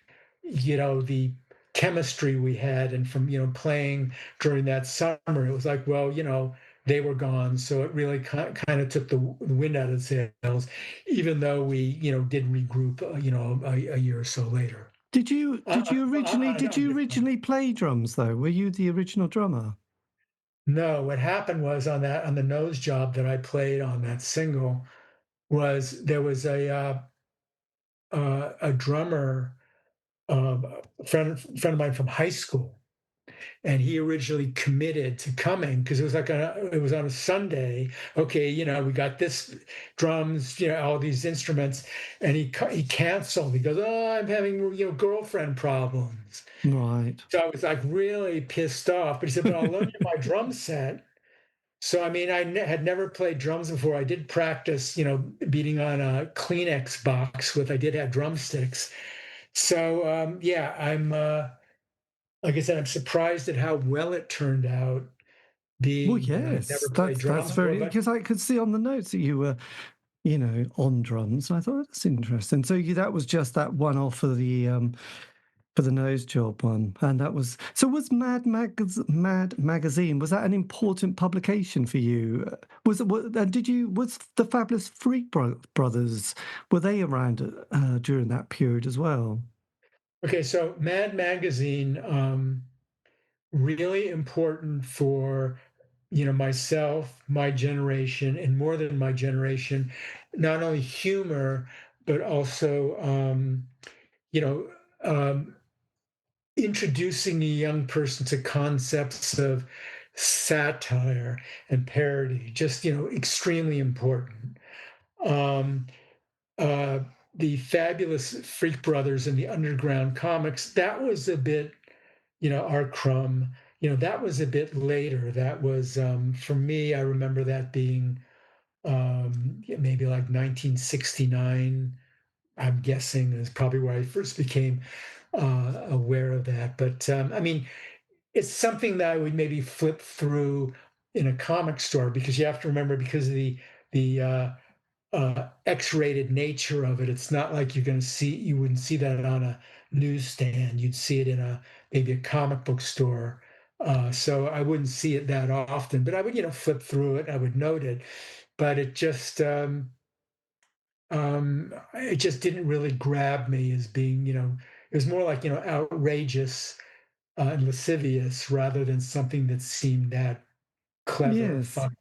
the chemistry we had. And from, playing during that summer, it was like, well, they were gone. So it really kind of took the wind out of the sails, even though we, did regroup, a year or so later. Did you did you originally did On you this one. originally play drums though? Were you the original drummer? No, what happened was on the nose job that I played on that single was there was a drummer, friend of mine from high school, and he originally committed to coming because it was on a Sunday. Okay, we got this drums, all these instruments, and he canceled. He goes, "Oh, I'm having girlfriend problems." Right. So I was like really pissed off. But he said, "But I'll loan you my drum set." So I mean, had never played drums before. I did practice, beating on a Kleenex box with. I did have drumsticks. So yeah, I'm like I said, I'm surprised at how well it turned out. Well, being, I'd yes, never played that's drums before, very but because I could see on the notes that you were, on drums. And I thought, "Oh, that's interesting." So that was just that one off for the nose job one, and that was so. Was Mad Magazine, was that an important publication for you? And was the Fabulous Brothers, were they around during that period as well? okay, so Mad Magazine, really important for myself, my generation, and more than my generation, not only humor, but also you know, um, introducing a young person to concepts of satire and parody, just extremely important. Um, uh, the Fabulous Freak Brothers and the Underground Comics, that was a bit, our crumb, that was a bit later. That was, for me, I remember that being maybe like 1969. I'm guessing is probably where I first became aware of that. But I mean, it's something that I would maybe flip through in a comic store, because you have to remember, because of the X-rated nature of it. It's not like you wouldn't see that on a newsstand. You'd see it in maybe a comic book store. So I wouldn't see it that often, but I would, flip through it. I would note it, but it just didn't really grab me as being, it was more like, outrageous and lascivious, rather than something that seemed that clever or Yes. fun.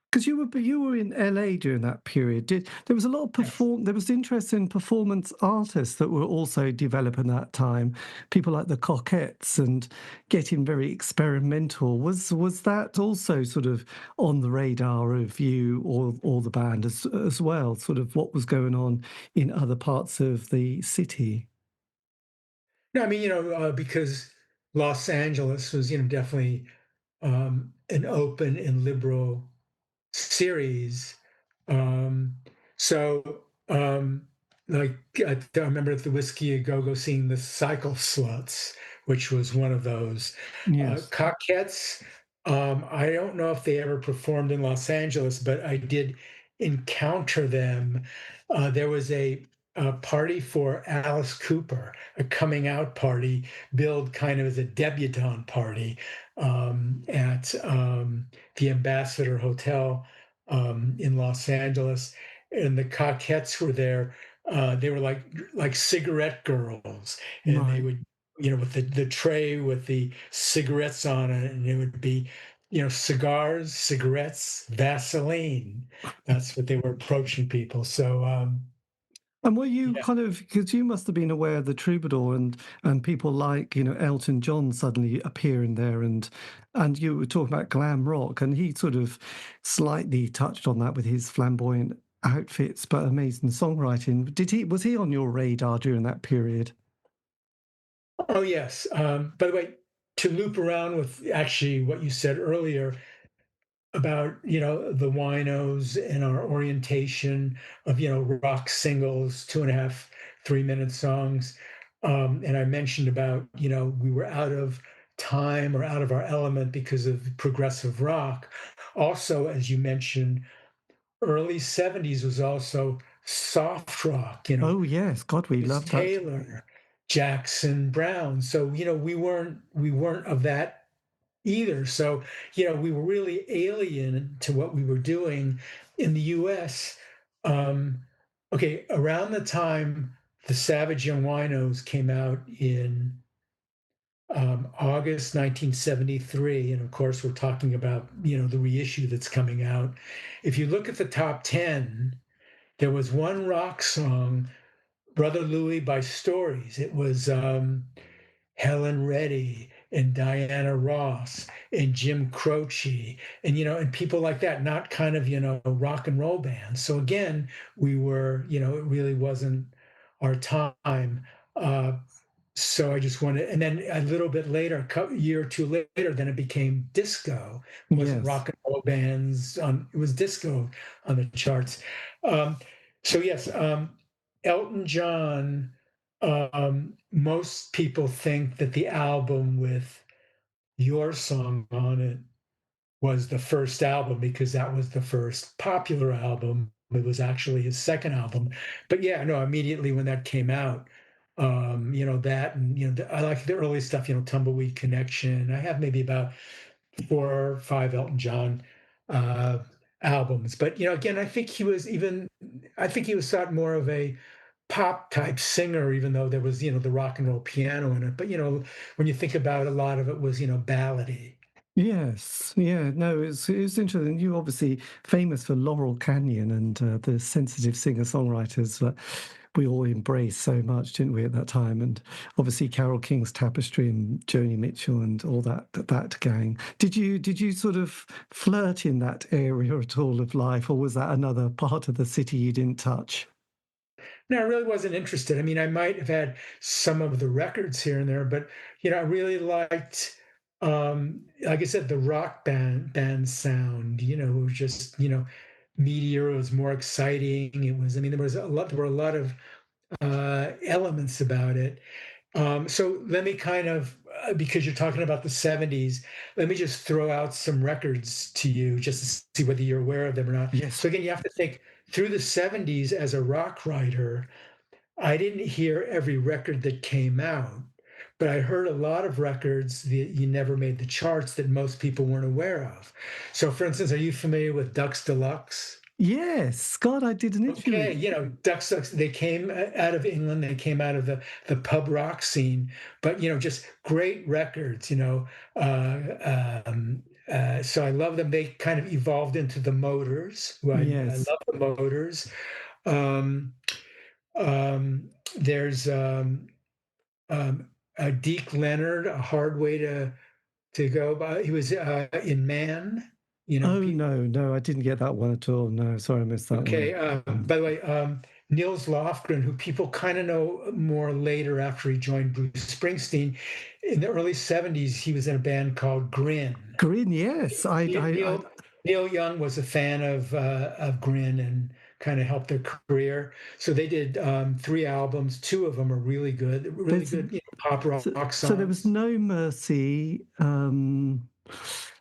Because you were in LA during that period. There was a lot of Yes. there was interest in performance artists that were also developing that time. People like the Coquettes and getting very experimental. Was that also sort of on the radar of you or the band as well? Sort of what was going on in other parts of the city. No, I mean, because Los Angeles was, definitely an open and liberal series. Um, so, like, I remember at the Whiskey A Go Go seeing the Cycle Sluts, which was one of those. Yes. Coquettes, I don't know if they ever performed in Los Angeles, but I did encounter them. There was a party for Alice Cooper, a coming out party, billed kind of as a debutante party at the Ambassador Hotel in Los Angeles, and the Coquettes were there. They were like cigarette girls, and they Right. would, with the tray with the cigarettes on it, and it would be, cigars, cigarettes, Vaseline. That's what they were approaching people. So And were you yeah. kind of, because you must have been aware of the Troubadour and people like Elton John suddenly appearing there, and you were talking about glam rock, and he sort of slightly touched on that with his flamboyant outfits, but amazing songwriting. Was he on your radar during that period? Oh yes. By the way, to loop around with actually what you said earlier about the winos and our orientation of rock singles, 2.5 3 minute songs, and I mentioned about we were out of time or out of our element because of progressive rock. Also, as you mentioned, early 70s was also soft rock, Oh yes, God, we Miss love that. Taylor, Jackson Brown. So we weren't of that either. So, we were really alien to what we were doing in the US. Um, okay, around the time the Savage Young Winos came out in August 1973, and of course, we're talking about, the reissue that's coming out. If you look at the top 10, there was one rock song, Brother Louie by Stories. It was Helen Reddy and Diana Ross and Jim Croce and and people like that, not kind of rock and roll bands. So again, we were it really wasn't our time. Uh, so I just wanted, and then a little bit later, a year or two later, then it became disco. It wasn't Yes. rock and roll bands on; it was disco on the charts. Um, so yes, Elton John. Most people think that the album with your song on it was the first album because that was the first popular album. It was actually his second album. But yeah, no, immediately when that came out, that, and I like the early stuff, Tumbleweed Connection. I have maybe about 4 or 5 Elton John uh, albums. But again, I think he was thought more of a pop type singer, even though there was the rock and roll piano in it. But when you think about it, a lot of it was ballady. Yes, yeah, no, it's interesting. You're obviously famous for Laurel Canyon and the sensitive singer-songwriters that we all embraced so much, didn't we, at that time? And obviously Carole King's Tapestry and Joni Mitchell and all that gang. Did you sort of flirt in that area at all of life, or was that another part of the city you didn't touch? No, I really wasn't interested. I mean, I might have had some of the records here and there, but I really liked, like I said, the rock band sound. It was just meteor. It was more exciting. It was. I mean, there were a lot of elements about it. So let me kind of, because you're talking about the '70s, let me just throw out some records to you just to see whether you're aware of them or not. Yes. So again, you have to think through the '70s as a rock writer. I didn't hear every record that came out, but I heard a lot of records that you never made the charts that most people weren't aware of. So, for instance, are you familiar with Ducks Deluxe? Yes, God, I did an interview Okay, with. Ducks Deluxe, they came out of England, they came out of the pub rock scene, but just great records. So I love them. They kind of evolved into the Motors, who I Yes. love the Motors. Um, there's Deke Leonard, A Hard Way to Go by. He was in Man. Oh People. no, I didn't get that one at all. No, sorry, I missed that one. Okay. By the way, Nils Lofgren, who people kind of know more later after he joined Bruce Springsteen, in the early '70s, he was in a band called Grin. Grin, yes, I Neil Young was a fan of Grin and kind of helped their career. So they did 3 albums. 2 of them are really there's good pop rock so there was songs. No Mercy.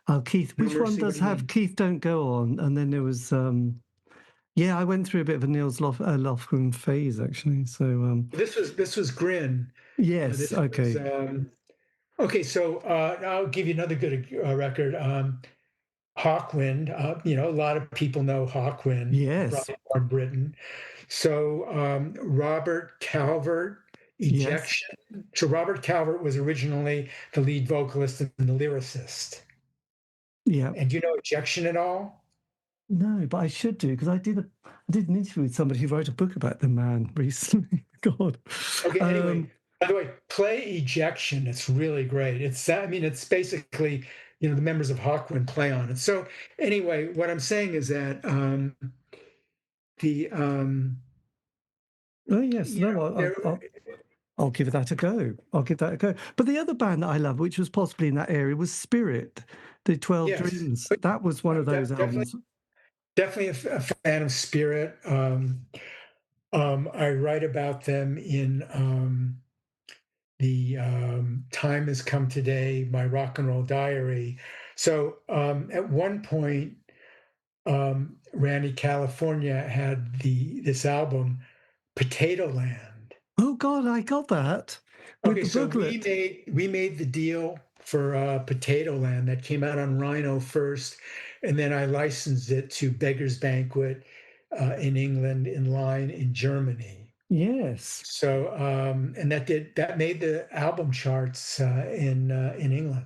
Oh, Keith, No which one Mercy. What does do you have mean? Keith Don't Go On? And then there was yeah, I went through a bit of a Lofgren phase actually. So This was Grin. yes, This was okay, okay. So I'll give you another good record. Hawkwind. A lot of people know Hawkwind, yes, probably from Britain. So Robert Calvert, yes, Ejection. So Robert Calvert was originally the lead vocalist and the lyricist. yeah. And do you know Ejection at all? No, but I should do because I did an interview with somebody who wrote a book about the man recently. God, Okay. Anyway, um, by the way, play Ejection. It's really great. I mean, it's basically the members of Hawkwind play on it. So anyway, what I'm saying is that the oh yes, no, there. I'll give that a go. I'll give that a go. But the other band that I love, which was possibly in that area, was Spirit, the 12 Yes, Dreams. but That was one of those definitely, albums. definitely a fan of Spirit. I write about them in the Time Has Come Today, my rock and roll diary. So at one point, Randy California had this album, Potato Land. Oh God, I got that with Okay, the so we booklet. made the deal for Potato Land that came out on Rhino first, and then I licensed it to Beggar's Banquet in England, in Line in Germany. Yes. So and that made the album charts in England.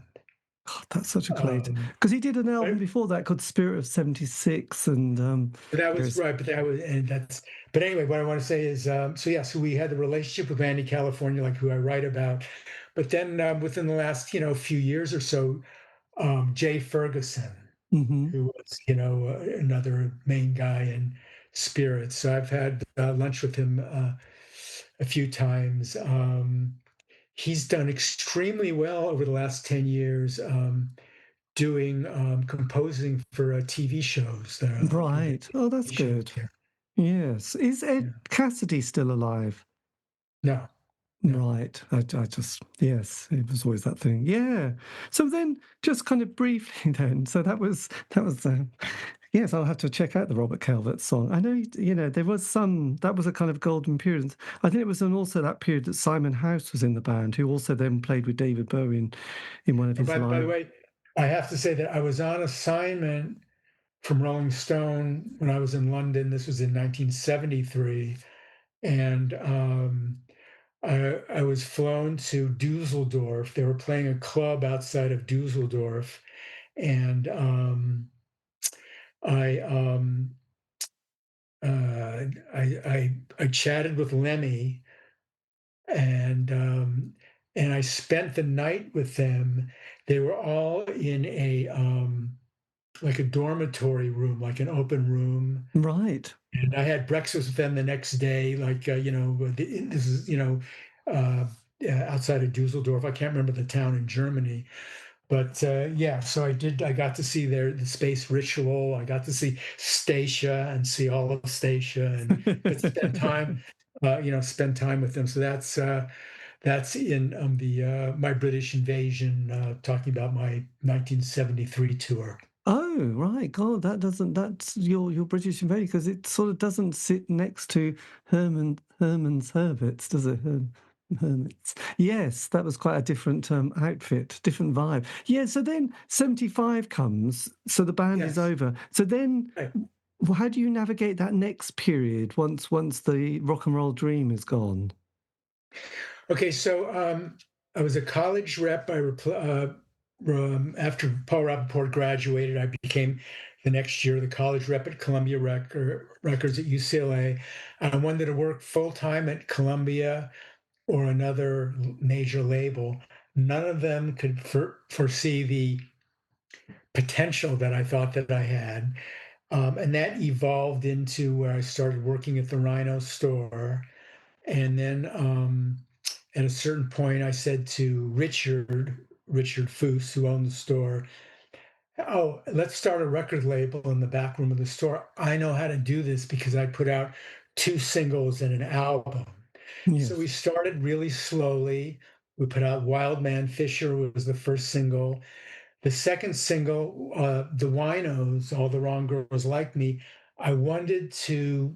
God, that's such a great Um, because he did an album but before that called Spirit of 76 and that was there's right, but that was and that's. But anyway, what I want to say is, so we had the relationship with Randy California, like who I write about, but then within the last few years or so, Jay Ferguson, mhm. who was another main guy in Spirit. So I've had lunch with him a few times. He's done extremely well over the last 10 years doing composing for TV shows. Right. Oh, that's TV shows good. here. Yes. Is Ed Yeah. Cassidy still alive? No, Yeah. Right. I just, yes, it was always that thing. Yeah. So then, just kind of briefly, then. So yes, I'll have to check out the Robert Calvert song. I know, there was that was a kind of golden period. I think it was also that period that Simon House was in the band, who also then played with David Bowie in one of And his by the live. way, I have to say that I was on assignment from Rolling Stone when I was in London. This was in 1973. And I was flown to Dusseldorf. They were playing a club outside of Dusseldorf. And I, um, I chatted with Lemmy, and I spent the night with them. They were all in a like a dormitory room, like an open room. Right. And I had breakfast with them the next day, like this is outside of Dusseldorf. I can't remember the town in Germany, but yeah. So I did. I got to see the space ritual. I got to see Statia and see all of Statia, and but spend time with them. So that's in the my British Invasion, talking about my 1973 tour. Oh, right. God, that's your British invasion, because it sort of doesn't sit next to Herman's Hermits, does it? Hermits. Yes, that was quite a different outfit, different vibe. Yeah, so then 75 comes, so the band is Yes. over. So then Right. how do you navigate that next period once the rock and roll dream is gone? Okay, so I was a college rep. After Paul Rappaport graduated, I became the next year the college rep at Columbia Records at UCLA. I wanted to work full time at Columbia or another major label. None of them could foresee the potential that I thought that I had. And that evolved into where I started working at the Rhino store. And then at a certain point, I said to Richard Foos, who owned the store, "Oh, let's start a record label in the back room of the store. I know how to do this because I put out two singles and an album." So we Yes. started really slowly. We put out Wild Man Fisher was the first single. The second single, the Winos, All the Wrong Girls Like Me, I wanted to,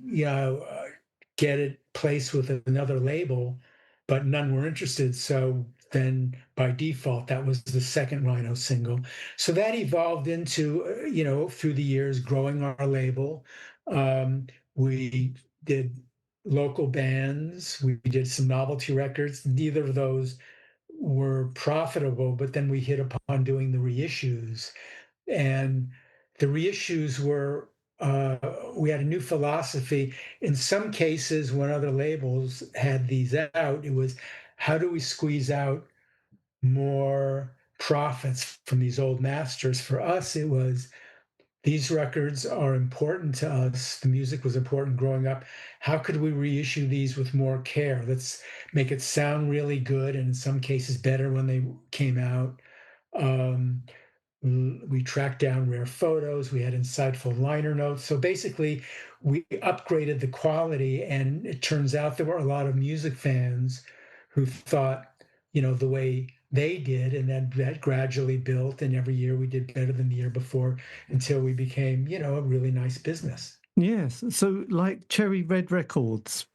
get it placed with another label, but none were interested. So then by default, that was the second Rhino single. So that evolved into, through the years, growing our label. We did local bands, we did some novelty records. Neither of those were profitable, but then we hit upon doing the reissues. And the reissues were, we had a new philosophy. In some cases, when other labels had these out, it was how do we squeeze out more profits from these old masters? For us, it was these records are important to us. The music was important growing up. How could we reissue these with more care? Let's make it sound really good, and in some cases, better when they came out. Um, we tracked down rare photos. We had insightful liner notes. So basically, we upgraded the quality, and it turns out there were a lot of music fans who thought, the way they did, and then that gradually built. And every year we did better than the year before until we became, a really nice business. Yes. So like Cherry Red Records,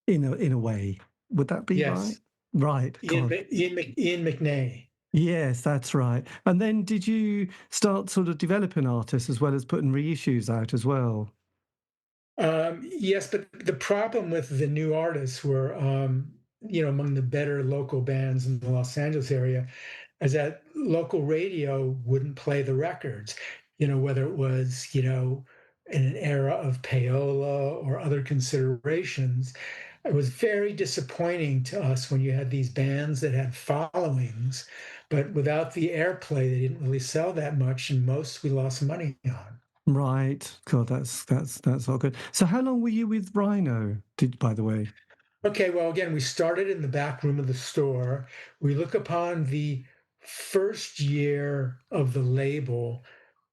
in a way, would that be right? Yes, Right. God. Ian McNay. Yes, that's right. And then did you start sort of developing artists as well as putting reissues out as well? Yes, but the problem with the new artists were, among the better local bands in the Los Angeles area, is that local radio wouldn't play the records, whether it was, in an era of payola or other considerations. It was very disappointing to us when you had these bands that had followings, but without the airplay, they didn't really sell that much, and most we lost money on. Right. God, that's all good. So how long were you with Rhino, by the way? Okay, well, again, we started in the back room of the store. We look upon the first year of the label,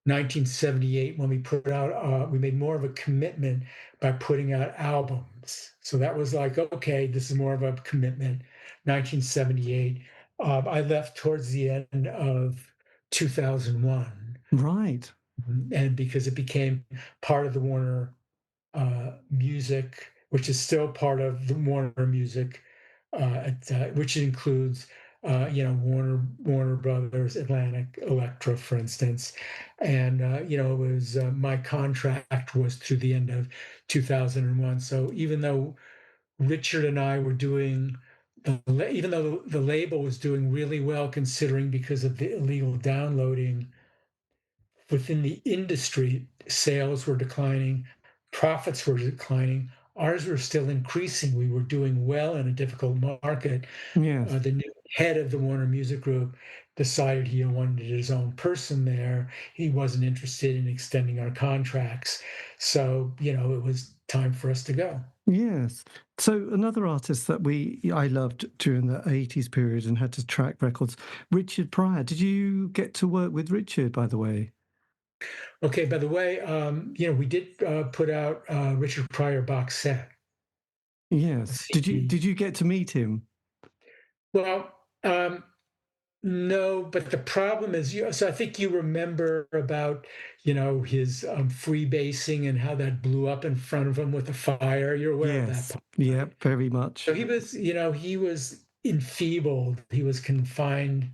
1978, when we made more of a commitment by putting out albums. So that was like, okay, this is more of a commitment. 1978. I left towards the end of 2001, Right. and because it became part of the Warner Music, which is still part of the Warner Music, which includes Warner Brothers, Atlantic, Elektra, for instance, and it was my contract was through the end of 2001. So even though Richard and I were doing even though the label was doing really well, considering because of the illegal downloading within the industry, sales were declining, profits were declining. Ours were still increasing. We were doing well in a difficult market. Yes. The new head of the Warner Music Group decided he wanted his own person there. He wasn't interested in extending our contracts. So, it was time for us to go. Yes. So another artist that I loved during the 80s period and had to track records, Richard Pryor. Did you get to work with Richard, by the way? Okay, by the way, we did put out Richard Pryor box set. Yes. Did you get to meet him? Well, no, but the problem is, so I think you remember about, his freebasing and how that blew up in front of him with the fire. You're aware of that Yes. part, Yeah, right? very So much. he was enfeebled. He was confined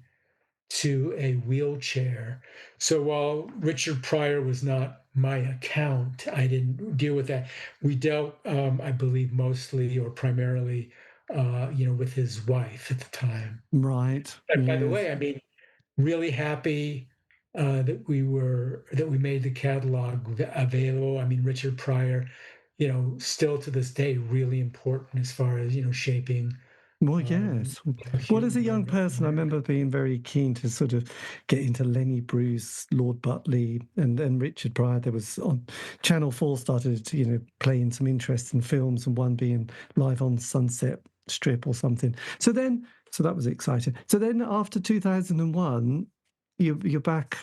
to a wheelchair. So while Richard Pryor was not my account, I didn't deal with that. We dealt, I believe, mostly or primarily, with his wife at the time. Right. But by the Yes. way, I mean, really happy that we made the catalog available. I mean, Richard Pryor, still to this day, really important as far as shaping Well, yes. Well, as a young humor. person, I remember being very keen to sort of get into Lenny Bruce, Lord Butley, and Richard Pryor. There was on Channel 4 started, playing some interesting films, and one being Live on Sunset Strip or something. So that was exciting. So then after 2001, you're back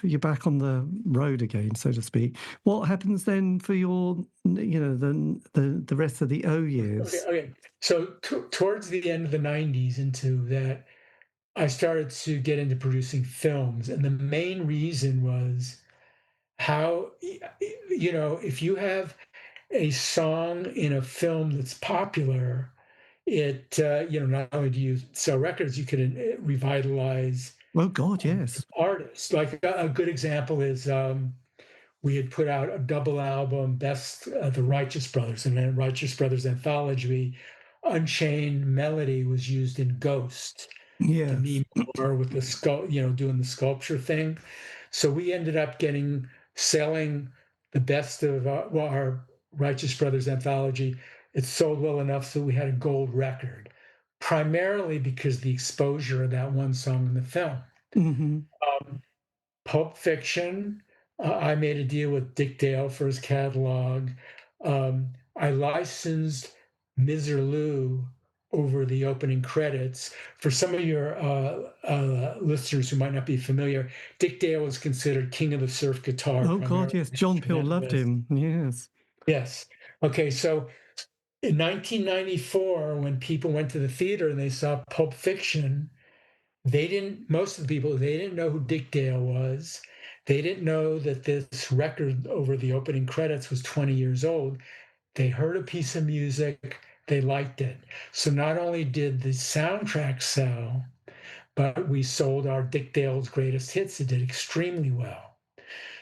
on the road again, so to speak. What happens then for your, the rest of the years? Okay. So towards the end of the 90s into that, I started to get into producing films. And the main reason was how, if you have a song in a film that's popular, not only do you sell records, you can revitalize Oh God, yes. artists. Like a good example is we had put out a double album, the Righteous Brothers, and then Righteous Brothers anthology. Unchained Melody was used in Ghost, Yes. Demi Moore with doing the sculpture thing. So we ended up selling the best of our Righteous Brothers anthology. It sold well enough so we had a gold record, primarily because the exposure of that one song in the film. Hmm. Um, Pulp Fiction, I made a deal with Dick Dale for his catalog. I licensed Miserlou over the opening credits. For some of your listeners who might not be familiar, Dick Dale was considered king of the surf guitar, Oh God, primarily yes. John Peel loved instrumentalist. him. Yes. Yes. Okay, so in 1994, when people went to the theater and they saw Pulp Fiction, most of the people, they didn't know who Dick Dale was. They didn't know that this record over the opening credits was 20 years old. They heard a piece of music, they liked it. So not only did the soundtrack sell, but we sold our Dick Dale's greatest hits. It did extremely well.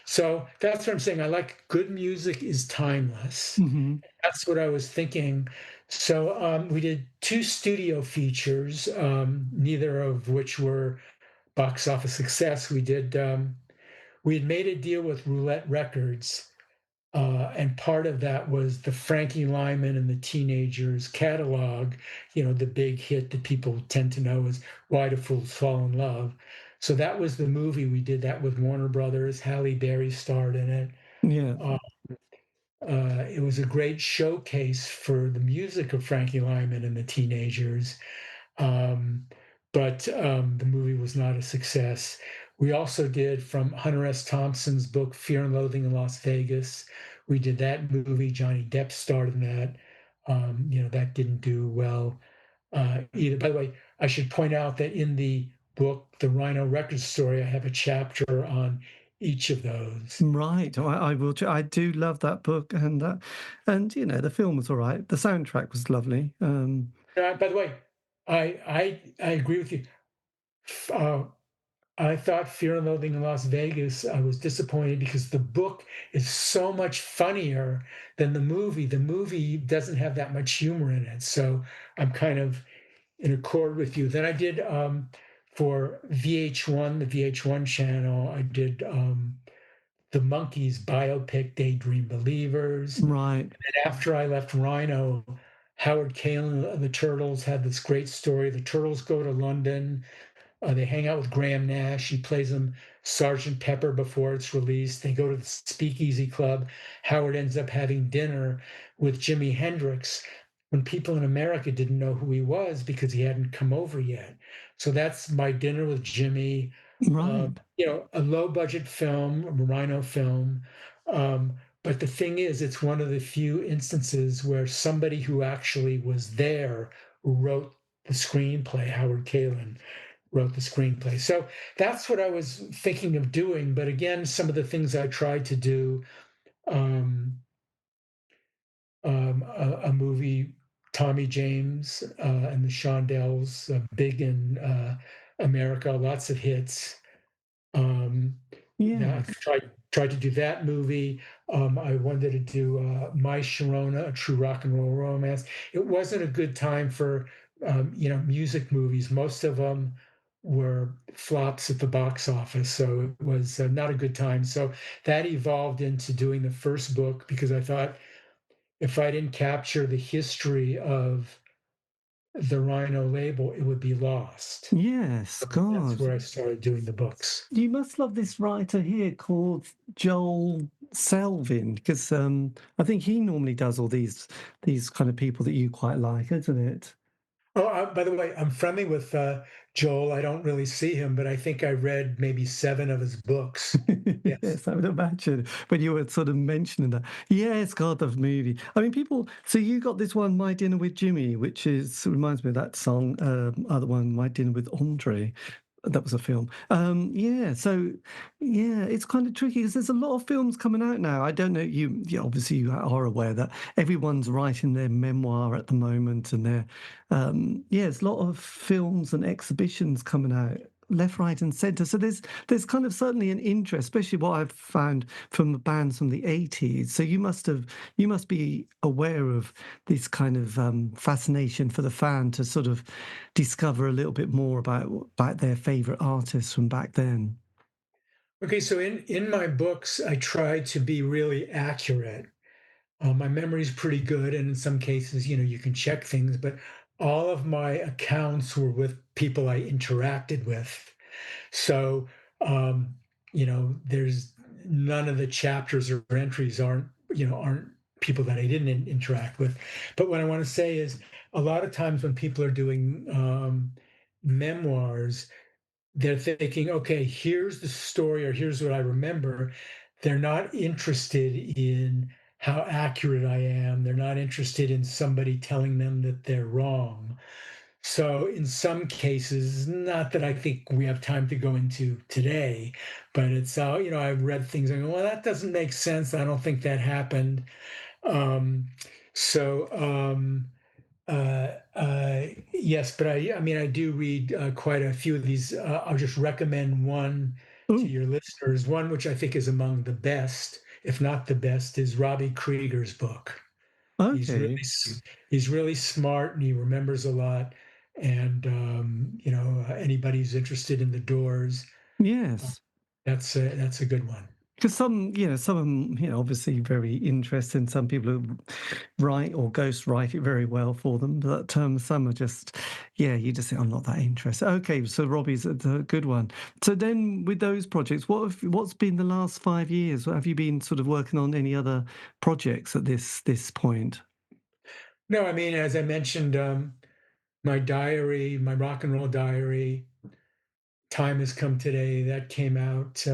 So that's what I'm saying. I like good music is timeless. Hmm. That's what I was thinking. So we did two studio features, neither of which were box office success. We had made a deal with Roulette Records, and part of that was the Frankie Lyman and the Teenagers catalog. The big hit that people tend to know is "Why Do Fools Fall in Love." So that was the movie. We did that with Warner Brothers. Halle Berry starred in it. Yeah. Uh, it was a great showcase for the music of Frankie Lyman and the Teenagers. Um, but the movie was not a success. We also did from Hunter S. Thompson's book, Fear and Loathing in Las Vegas. We did that movie. Johnny Depp starred in that. That didn't do well either. By the way, I should point out that in the book, the Rhino Records story, I have a chapter on each of those. Right. I will. I do love that book, and the film was all right. The soundtrack was lovely. By the way, I agree with you. Uh, I thought Fear and Loathing in Las Vegas, I was disappointed because the book is so much funnier than the movie. The movie doesn't have that much humor in it. So I'm kind of in accord with you. Then I did for VH1, the VH1 channel, I did the Monkees biopic, Daydream Believers. Right. And after I left Rhino, Howard Kaylan of the Turtles had this great story. The Turtles go to London. They hang out with Graham Nash. He plays them Sergeant Pepper before it's released. They go to the Speakeasy Club. Howard ends up having dinner with Jimi Hendrix when people in America didn't know who he was because he hadn't come over yet. So that's my dinner with Jimmy. Right. A low budget film, a Rhino film. Um, but the thing is, it's one of the few instances where somebody who actually was there wrote the screenplay, Howard Kaylan wrote the screenplay. So that's what I was thinking of doing. But again, some of the things I tried to do, a movie, Tommy James and the Shondells, big in America, lots of hits. Yeah. I've tried to do that movie. I wanted to do My Sharona, a true rock and roll romance. It wasn't a good time for music movies. Most of them were flops at the box office, so it was not a good time. So that evolved into doing the first book because I thought if I didn't capture the history of the Rhino label, it would be lost. Yes. That's God. where I started doing the books. You must love this writer here called Joel Selvin, because I think he normally does all these kind of people that you quite like, isn't it? Oh, by the way, I'm friendly with Joel. I don't really see him, but I think I read maybe 7 of his books. Yes. Yes, I would imagine when you were sort of mentioning that. Yes, God, the movie. I mean, people. So you got this one, My Dinner with Jimmy, which reminds me of that song. Other one, My Dinner with Andre. That was a film. Yeah, so yeah, it's kind of tricky because there's a lot of films coming out now. I don't know. Obviously you are aware that everyone's writing their memoir at the moment, and there's a lot of films and exhibitions coming out left, right, and centre. So there's kind of certainly an interest, especially what I've found from the bands from the 80s. So you must be aware of this kind of fascination for the fan to sort of discover a little bit more about their favourite artists from back then. Okay, so in my books, I try to be really accurate. My memory is pretty good, and in some cases, you can check things, but all of my accounts were with people I interacted with. So, there's none of the chapters or entries aren't people that I didn't interact with. But what I want to say is, a lot of times when people are doing memoirs, they're thinking, okay, here's the story or here's what I remember. They're not interested in how accurate I am. They're not interested in somebody telling them that they're wrong. So, in some cases, not that I think we have time to go into today, but it's, I've read things and go, well, that doesn't make sense. I don't think that happened. Um, so, yes, but I mean, I do read quite a few of these. I'll just recommend one to Oh, your listeners. One which I think is among the best, if not the best, is Robbie Krieger's book. He's really okay. he's really smart and he remembers a lot. And anybody who's interested in the Doors, uh, Yes. that's a good one. Because some of them, obviously very interesting. Some people who write or ghost write it very well for them. But some are just, yeah, you just think, I'm not that interested. Okay, so Robbie's a good one. So then with those projects, what's been the last 5 years? Have you been sort of working on any other projects at this point? No, I mean, as I mentioned, my diary, my rock and roll diary, Time Has Come Today, that came out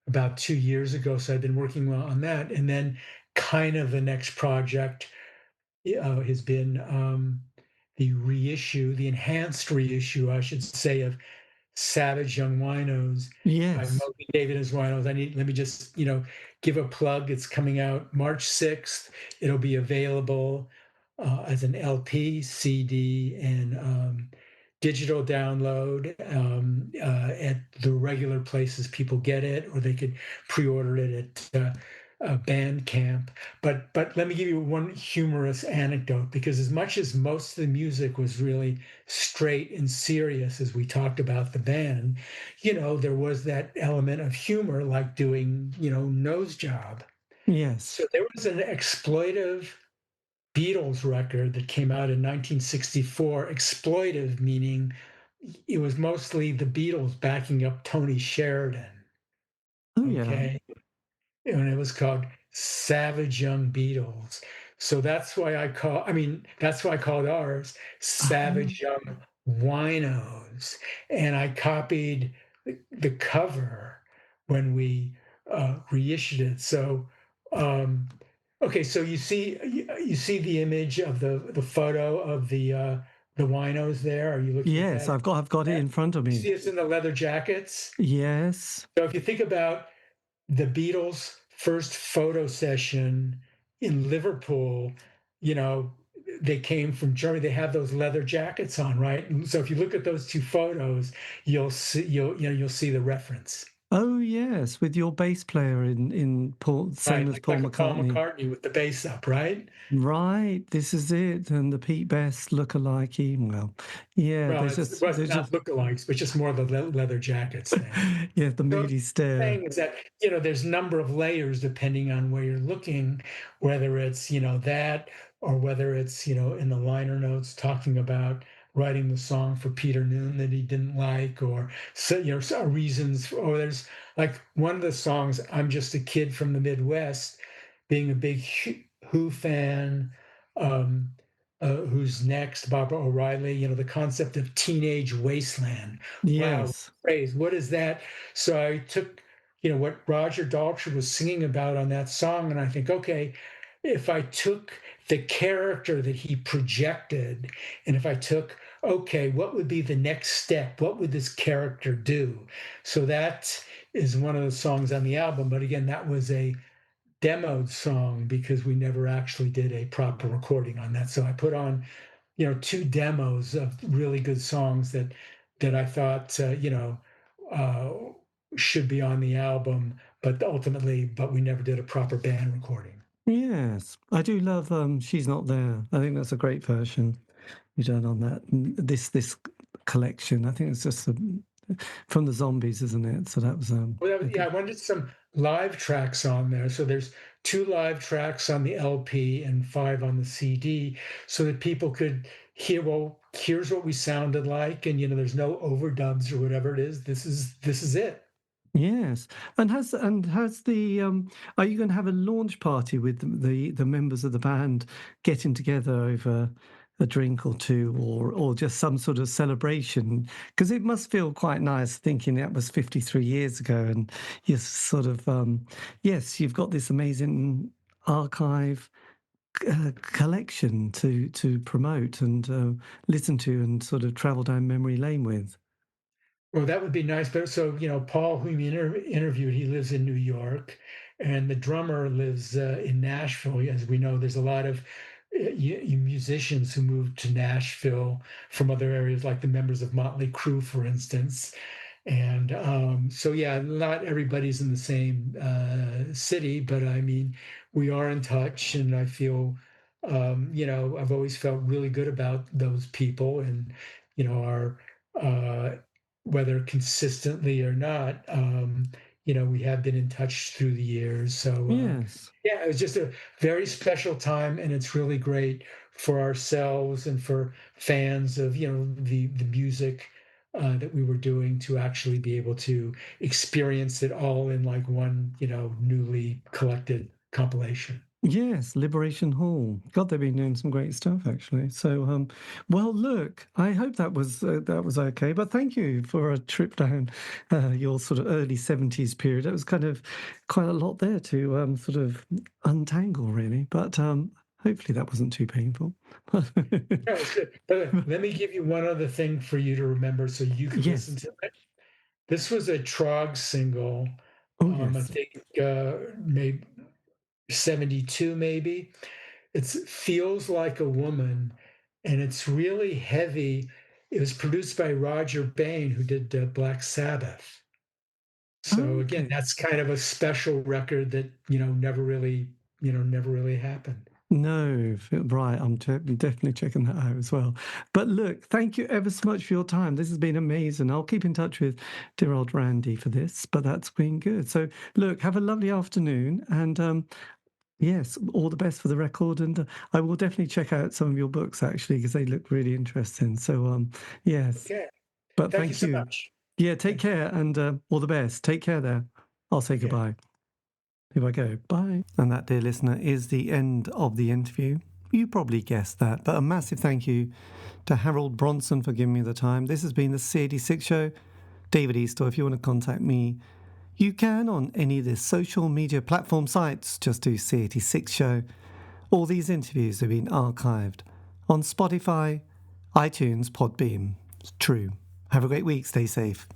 about 2 years ago. So I've been working on that. And then kind of the next project has been the reissue, the enhanced reissue, I should say, of Savage Young Winos by Yes. Mogan, David and his Winos. Let me just, give a plug. It's coming out March 6th. It'll be available as an LP, CD, and digital download at the regular places people get it, or they could pre-order it at Bandcamp. But let me give you one humorous anecdote, because as much as most of the music was really straight and serious, as we talked about the band, there was that element of humor, like doing, Nose Job. Yes. So there was an exploitive Beatles record that came out in 1964. Exploitive meaning it was mostly the Beatles backing up Tony Sheridan. Oh, yeah. Okay. And it was called Savage Young Beatles. So that's why I called ours Oh, Savage Young Winos. And I copied the cover when we reissued it. So, okay, so you see the image of the photo of the winos there. Are you looking at yes. that? I've got it in front of You me. see us in the leather jackets. Yes. So if you think about the Beatles' first photo session in Liverpool, you know, they came from Germany. They have those leather jackets on, right? And so if you look at those two photos, you'll see the reference. Oh, yes. With your bass player in Paul, same Right, as like Paul like a Paul McCartney. McCartney with the bass up, right? Right. This is it. And the Pete Best look-alike. Well, yeah. Well, well, There's not just lookalikes, but just more the leather jackets thing. yeah. The So moody stare. thing is that there's number of layers depending on where you're looking, whether it's that, or whether it's in the liner notes talking about writing the song for Peter Noon that he didn't like, or so reasons. Or there's like one of the songs, I'm Just a Kid from the Midwest, being a big Who fan. um Who's Next, Barbara O'Reilly, the concept of teenage wasteland. Wow, Yes. phrase, what is that? So I took, what Roger Daltrey was singing about on that song, and I think, okay, if I took the character that he projected, and if I took, okay, what would be the next step? What would this character do? So that is one of the songs on the album. But again, that was a demoed song because we never actually did a proper recording on that. So I put on, two demos of really good songs that I thought, uh, should be on the album, but we never did a proper band recording. Yes. I do love She's Not There. I think that's a great version you done on that. This collection. I think it's just from the Zombies, isn't it? So that was Well, a yeah, I good. wanted some live tracks on there. So there's two live tracks on the LP and five on the CD, so that people could hear, well, here's what we sounded like, and there's no overdubs or whatever it is. This is it. Yes. And has the are you going to have a launch party with the members of the band getting together over a drink or two, or just some sort of celebration? Because it must feel quite nice thinking that was 53 years ago, and you're sort of yes, you've got this amazing archive collection to promote and listen to and sort of travel down memory lane with. Well, that would be nice. But so, Paul, whom you interviewed, he lives in New York, and the drummer lives in Nashville. As we know, there's a lot of musicians who moved to Nashville from other areas, like the members of Motley Crue, for instance. And so, yeah, not everybody's in the same city, but I mean, we are in touch, and I feel, I've always felt really good about those people, and our uh, whether consistently or not, we have been in touch through the years. So, Yes. yeah, it was just a very special time, and it's really great for ourselves and for fans of, the music that we were doing, to actually be able to experience it all in like one, newly collected compilation. Yes, Liberation Hall. God, they've been doing some great stuff actually. So, well, look, I hope that was okay. But thank you for a trip down your sort of early 70s period. It was kind of quite a lot there to sort of untangle, really. But Hopefully that wasn't too painful. No, it's good. Let me give you one other thing for you to remember so you can Yes. listen to it. This was a Trog single, Oh, I yes. think maybe 72, maybe. It feels like a woman, and it's really heavy. It was produced by Roger Bain, who did Black Sabbath. So again, Okay. that's kind of a special record that never really happened. No, right. I'm definitely checking that out as well. But look, thank you ever so much for your time. This has been amazing. I'll keep in touch with dear old Randy for this, but that's been good. So look, have a lovely afternoon, and yes, all the best for the record. And I will definitely check out some of your books actually because they look really interesting. So yes, Okay. but Thank you thank so you. much. Yeah, take Thank you. care and all the best. Take care there. I'll say Okay. goodbye. Here I go. Bye. And that, dear listener, is the end of the interview. You probably guessed that, but a massive thank you to Harold Bronson for giving me the time. This has been the C86 Show. David Eastaugh. If you want to contact me, you can on any of the social media platform sites. Just do C86 Show. All these interviews have been archived on Spotify, iTunes, Podbean. It's true. Have a great week. Stay safe.